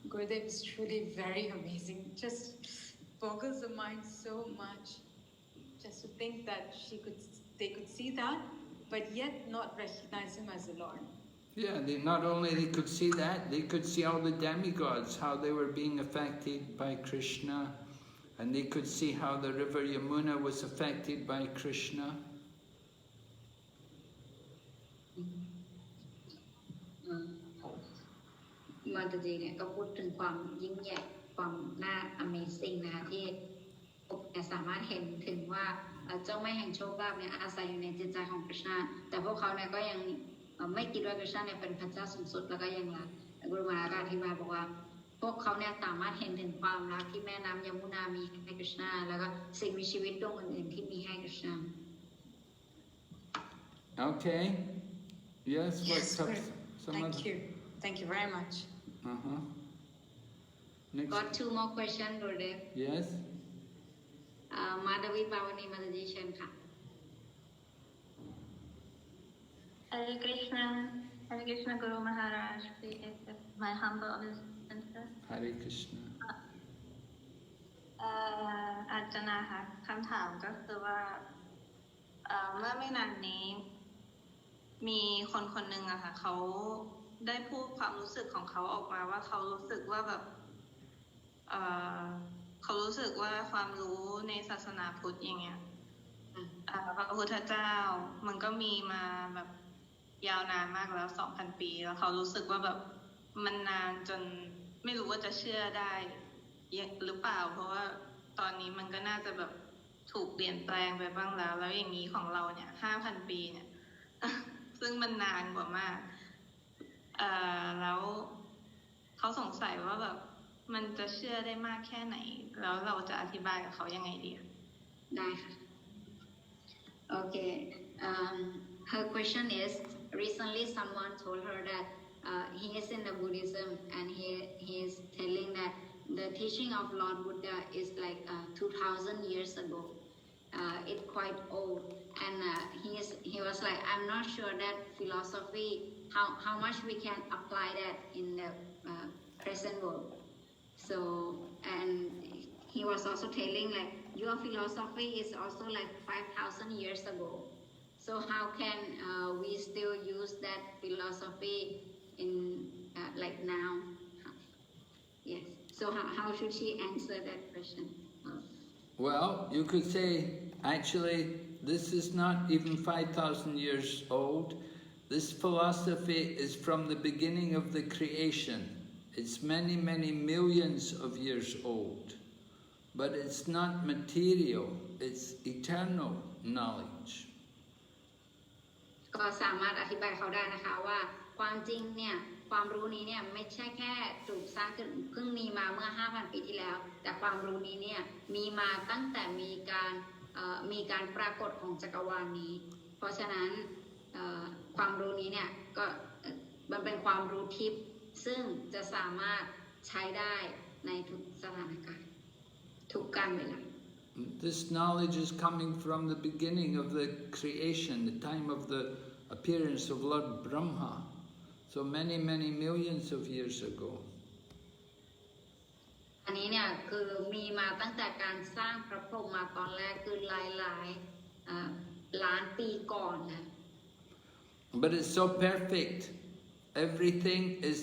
Gurudev is truly very amazing. Just boggles the mind so much. Just to think that they could see that, but yet not recognize him as the Lord. Yeah, not only they could see that, they could see all the demigods, how they were being affected by Krishna, and they could see how the river Yamuna was affected by Krishna. มาตจีเนี่ยก็พูดถึงความยิ่งใหญ่ความน่า Amazing นะคะที่สามารถเห็นถึงว่าเจ้าแม่แห่งโชคลาภเนี่ยอาศัยอยู่ในจิตใจของกฤษณาแต่พวกเขาเนี่ยก็ยัง ไม่คิดว่าคริชนาเนี่ยเป็นพระเจ้าสูงสุดแล้วก็อย่างไรกุรุมาราอธิบายบอกว่าพวกเขาเนี่ยสามารถเห็นถึงความรักที่แม่น้ำยมุนามีให้คริชนาแล้วก็สิ่งมีชีวิตดวงอื่นๆที่มีให้คริชนา Okay. Yes. Yes, What's up? thank you. Thank you very much. Next. Got 2 more questions, Gurudev. Yes. Madhavi Pavani Mataji เชิญค่ะ Hare Krishna Guru Maharaj, please accept my humble obeisances. Hare Krishna. อาจารย์ค่ะคำถามก็คือว่าเมื่อไม่นานนี้มีคนคนหนึ่งอะค่ะเขาได้พูดความรู้สึกของเขาออกมาว่าเขารู้สึกว่าแบบเขารู้สึกว่าความรู้ในศาสนาพุทธอย่างเงี้ยพระพุทธเจ้ามันก็มีมาแบบยาวนานมากแล้ว 2,000 ปีแล้วเขารู้สึกว่าแบบมันนานจนไม่รู้ว่าจะเชื่อได้หรือเปล่าเพราะว่าตอนนี้มันก็น่าจะแบบถูกเปลี่ยนแปลงไปบ้างแล้วอย่างนี้ของเราเนี่ย 5,000 ปีเนี่ย ซึ่งมันนานกว่ามากแล้วเขาสงสัยว่าแบบมันจะเชื่อได้มากแค่ไหนแล้วเราจะอธิบายกับเขายังไงดีได้ค่ะ Okay. Her question is recently someone told her that he is in the Buddhism and he is telling that the teaching of Lord Buddha is like 2,000 years ago. It's quite old, and he was like, I'm not sure that philosophy, how much we can apply that in the present world. So, and he was also telling like, your philosophy is also like 5,000 years ago. So how can we still use that philosophy in like now? Yes. So how should she answer that question? Well, you could say, actually, this is not even 5,000 years old. This philosophy is from the beginning of the creation. It's many, many millions of years old. But it's not material, it's eternal knowledge. ก็สามารถอธิบายเขาได้นะคะว่าความจริงเนี่ยความรู้นี้เนี่ยไม่ใช่แค่ถูกสร้างขึ้นเพิ่งมีมาเมื่อ 5,000 ปีที่แล้วแต่ความรู้นี้เนี่ยมีมาตั้งแต่มีการปรากฏของจักรวาลนี้เพราะฉะนั้นความรู้นี้เนี่ยก็มันเป็นความรู้ทิพย์ซึ่งจะสามารถใช้ได้ในทุกสถานการณ์ทุกการเวลา This knowledge is coming from the beginning of the creation, the time of the appearance of Lord Brahma. So many, many millions of years ago. อันนี้เนี่ยคือมีมาตั้งแต่การสร้างพระพรหมมาตอนแรกคือหลายล้านปีก่อนนะ But it's so perfect. Everything is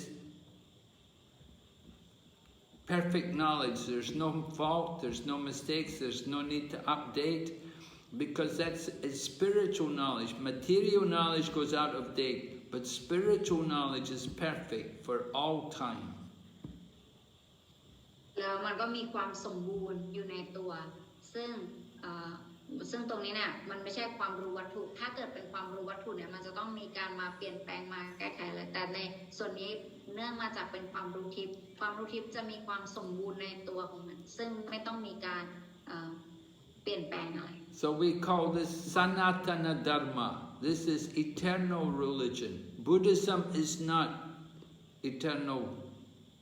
perfect knowledge. There's no fault, there's no mistakes, there's no need to update because it's spiritual knowledge. Material knowledge goes out of date, but spiritual knowledge is perfect for all time. แล้วมันก็มีความสมบูรณ์อยู่ในตัวซึ่งตรงนี้เนี่ยมันไม่ใช่ความรู้วัตถุถ้าเกิดเป็นความรู้วัตถุเนี่ยมันจะต้องมีการมาเปลี่ยนแปลงมาแก้ไขอะไรแต่ในส่วนนี้เนื่องมาจากเป็นความรู้ทิพย์ความรู้ทิพย์จะมีความสมบูรณ์ในตัวของมันซึ่งไม่ต้องมีการเปลี่ยนแปลงอะไร So we call this Sanatana Dharma. This is eternal religion. Buddhism is not eternal.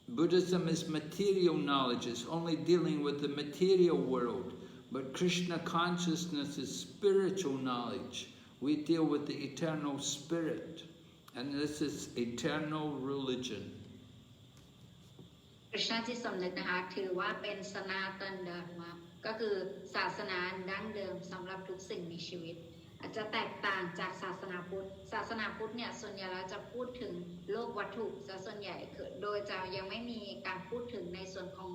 Buddhism is material knowledge. It's only dealing with the material world. But Krishna consciousness is spiritual knowledge. We deal with the eternal spirit. And this is eternal religion. คริชนาจิตสำนึกนะคะถือว่าเป็นสนาตันดาร์มะก็คือศาสนาดั้งเดิมสำหรับทุกสิ่งมีชีวิตอาจจะแตกต่างจากศาสนาพุทธศาสนาพุทธเนี่ยส่วนใหญ่แล้วจะพูดถึงโลกวัตถุซะส่วนใหญ่โดยจะยังไม่มีการพูดถึงในส่วนของ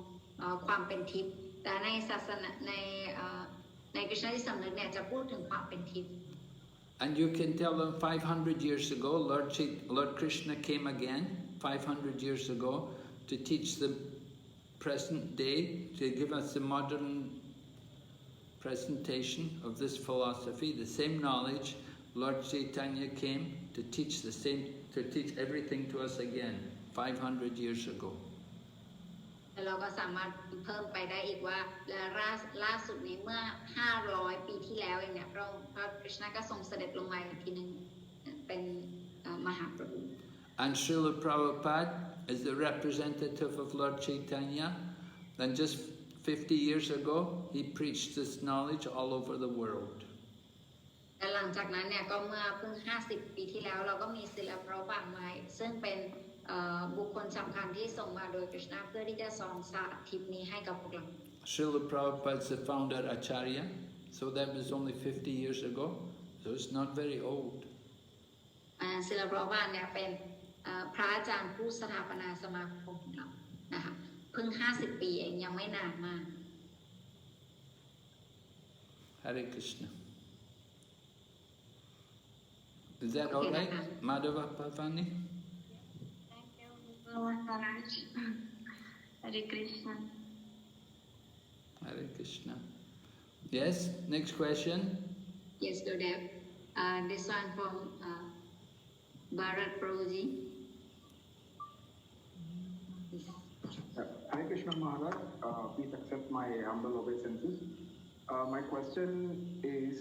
ความเป็นทิพย์แต่ในศาสนาในคริชนาจิตสำนึกเนี่ยจะพูดถึงความเป็นทิพย์ And you can tell them 500 years ago, Lord Krishna came again, 500 years ago, to teach the present day, to give us the modern presentation of this philosophy, the same knowledge. Lord Chaitanya came to teach to teach everything to us again 500 years ago. แล้วเราก็สามารถเพิ่มไปได้อีกว่าล่าสุดนี้เมื่อ500 ปีที่แล้วเองเนี่ยพระคริชนาก็ทรงเสด็จลงมาอีกทีนึงเป็นมหาประภูมิ And Srila Prabhupada is the representative of Lord Chaitanya, and just 50 years ago he preached this knowledge all over the world. แต่หลังจากนั้นเนี่ยก็เมื่อเพิ่ง50 ปีที่แล้วเราก็มีศิลปะบางไม้ซึ่งเป็นบุคคลสำคัญที่ส่งมาโดยกฤษณะเพื่อที่จะสอนสาธิตนี้ให้กับพวกเรา Srila Prabhupada is the founder Acharya, so that was only 50 years ago, so it's not very old. ศิลปะบางเนี่ยเป็นพระอาจารย์ผู้สถาปนาสมาคมของเรานะคะเพิ่ง50 ปีเองยังไม่นานมาก Hare Krishna. Is that all right, Madhava Pavani? Thank you, Maharaj. Hare Krishna. Hare Krishna. Yes, next question. Yes, Gurudev. This one from Bharat Prabhuji. Hare Krishna Maharaj, please accept my humble obeisances. My question is,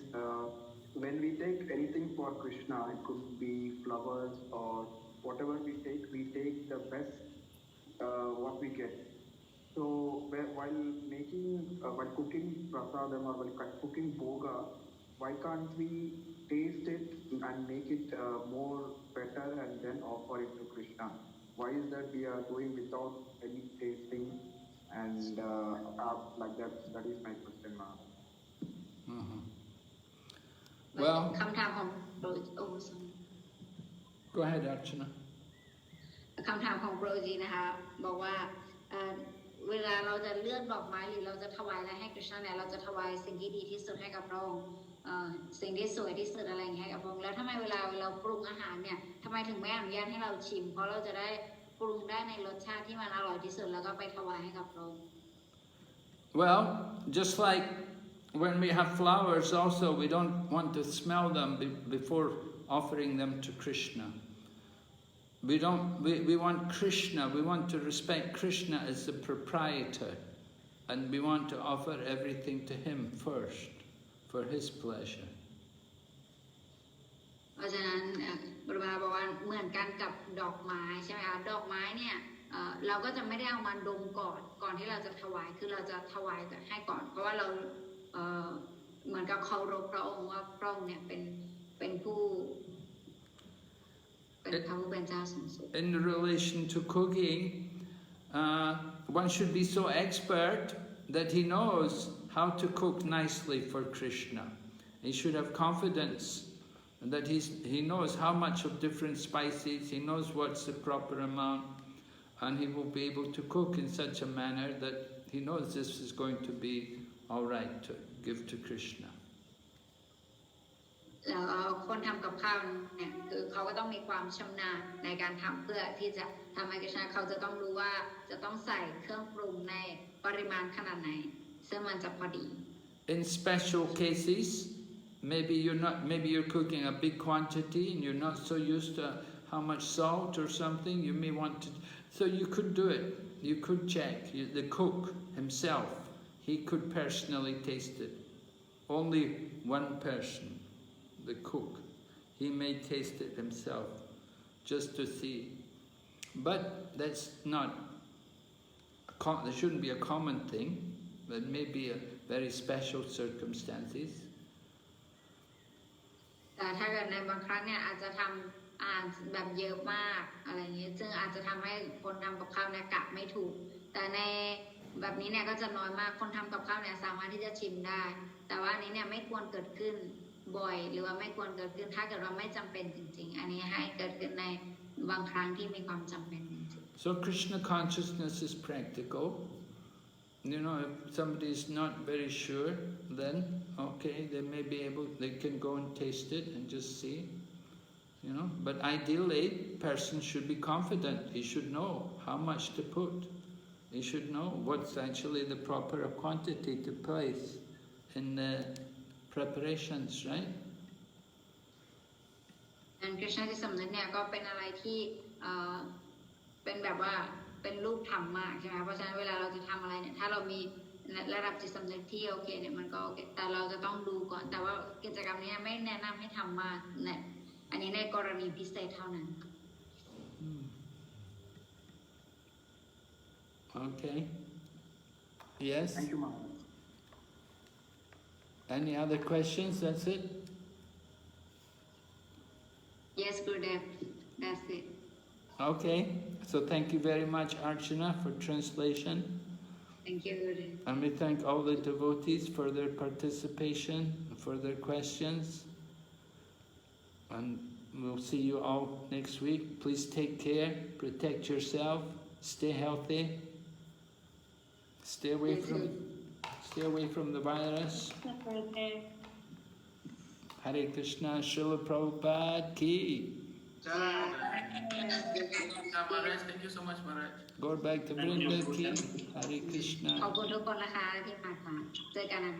when we take anything for Krishna, it could be flowers or whatever we take the best what we get. So while cooking prasadam or while cooking bhoga, why can't we taste it and make it more better and then offer it to Krishna? Why is that we are doing without any tasting and like that? That is my question, ma'am. Well, คำถามของgo ahead, Archana. คำถามของโปรจีนะคะบอกว่าเวลาเราจะเลือกดอกไม้หรือเราจะถวายอะไรให้กฤษณะเนี่ยเราจะถวายสิ่งที่ดีที่สุดให้กับพระองค์สิ่งที่สวยที่สุดอะไรอย่างเงี้ยให้กับพระองค์แล้วทำไมเวลาเราปรุงอาหารเนี่ยทำไมถึงไม่อนุญาตให้เราชิมเพราะเราจะได้ปรุงได้ในรสชาติที่มันอร่อยที่สุดแล้วก็ไปถวายให้กับพระองค์ Well, just like when we have flowers also, we don't want to smell them before offering them to Krishna. We want Krishna, we want to respect Krishna as the proprietor, and we want to offer everything to him first for his pleasure. เพราะฉะนั้นบรมบอกว่าเหมือนกันกับดอกไม้ใช่ไหมคะดอกไม้เนี่ยเราก็จะไม่ได้เอามาดมก่อนที่เราจะถวายคือเราจะถวายให้ก่อนเพราะว่าเราเหมือนกับเคารพพระองค์ว่าพระองค์เนี่ยเป็นผู้เป็นพระผู้เป็นเจ้าสูงสุด In relation to cooking, one should be so expert that he knows how to cook nicely for Krishna. He should have confidence that he knows how much of different spices, he knows what's the proper amount, and he will be able to cook in such a manner that he knows this is going to be all right to give to Krishna. แล้วคนทำกับข้าวเนี่ยคือเขาก็ต้องมีความชำนาญในการทำเพื่อที่จะทำให้กฤษณะเขาจะต้องรู้ว่าจะต้องใส่เครื่องปรุงในปริมาณขนาดไหนซึ่งมันจะพอดี In special cases, maybe you're cooking a big quantity and you're not so used to how much salt or something, you may want to, so you could do it. You could check. The cook himself, he could personally taste it. Only one person, the cook, he may taste it himself just to see. But that's not, there shouldn't be a common thing, but maybe a very special circumstances. แต่ถ้าเกิดในบางครั้งเนี่ยอาจจะทำอาหารแบบเยอะมากอะไรอย่างนี้ซึ่งอาจจะทำให้คนทำกับข้าวเนี่ยกะไม่ถูกแต่ในแบบนี้เนี่ยก็จะน้อยมากคนทำกับข้าวเนี่ยสามารถที่จะชิมได้แต่ว่าอันนี้เนี่ยไม่ควรเกิดขึ้นบ่อยหรือว่าไม่ควรเกิดขึ้นถ้าเกิดว่าไม่จำเป็นจริงๆอันนี้ให้เกิดขึ้นในบางครั้งที่มีความจำเป็นจริงๆ So Krishna consciousness is practical. You know, if somebody is not very sure, then okay, they can go and taste it and just see. You know, but ideally, person should be confident. He should know how much to put. He should know what's actually the proper quantity to place in the preparations, right? ดังนั้น Krishna จิตสำนึกเนี่ยก็เป็นอะไรที่เป็นแบบว่าเป็นรูปธรรมมากใช่ไหมเพราะฉะนั้นเวลาเราจะทำอะไรเนี่ยถ้าเรามีระดับจิตสำนึกที่โอเคเนี่ยมันก็โอเคแต่เราจะต้องดูก่อนแต่ว่ากิจกรรมนี้ไม่แนะนำให้ทำมากเนี่ยอันนี้ในกรณีพิเศษเท่านั้น Okay. Yes? Thank you, Maharaj. Any other questions? That's it? Yes Gurudev that's it Okay. So thank you very much, Archana, for translation. thank you Gurudev And we thank all the devotees for their participation, for their questions. And we'll see you all next week. Please take care, protect yourself, stay healthy, stay away from the virus. Hare Krishna, Srila Prabhupada ki. Thank you so much, Maharaj. Go back to Vrinda ki. Hare Krishna. ขอบคุณทุกคนนะคะที่มาเจอกันนะ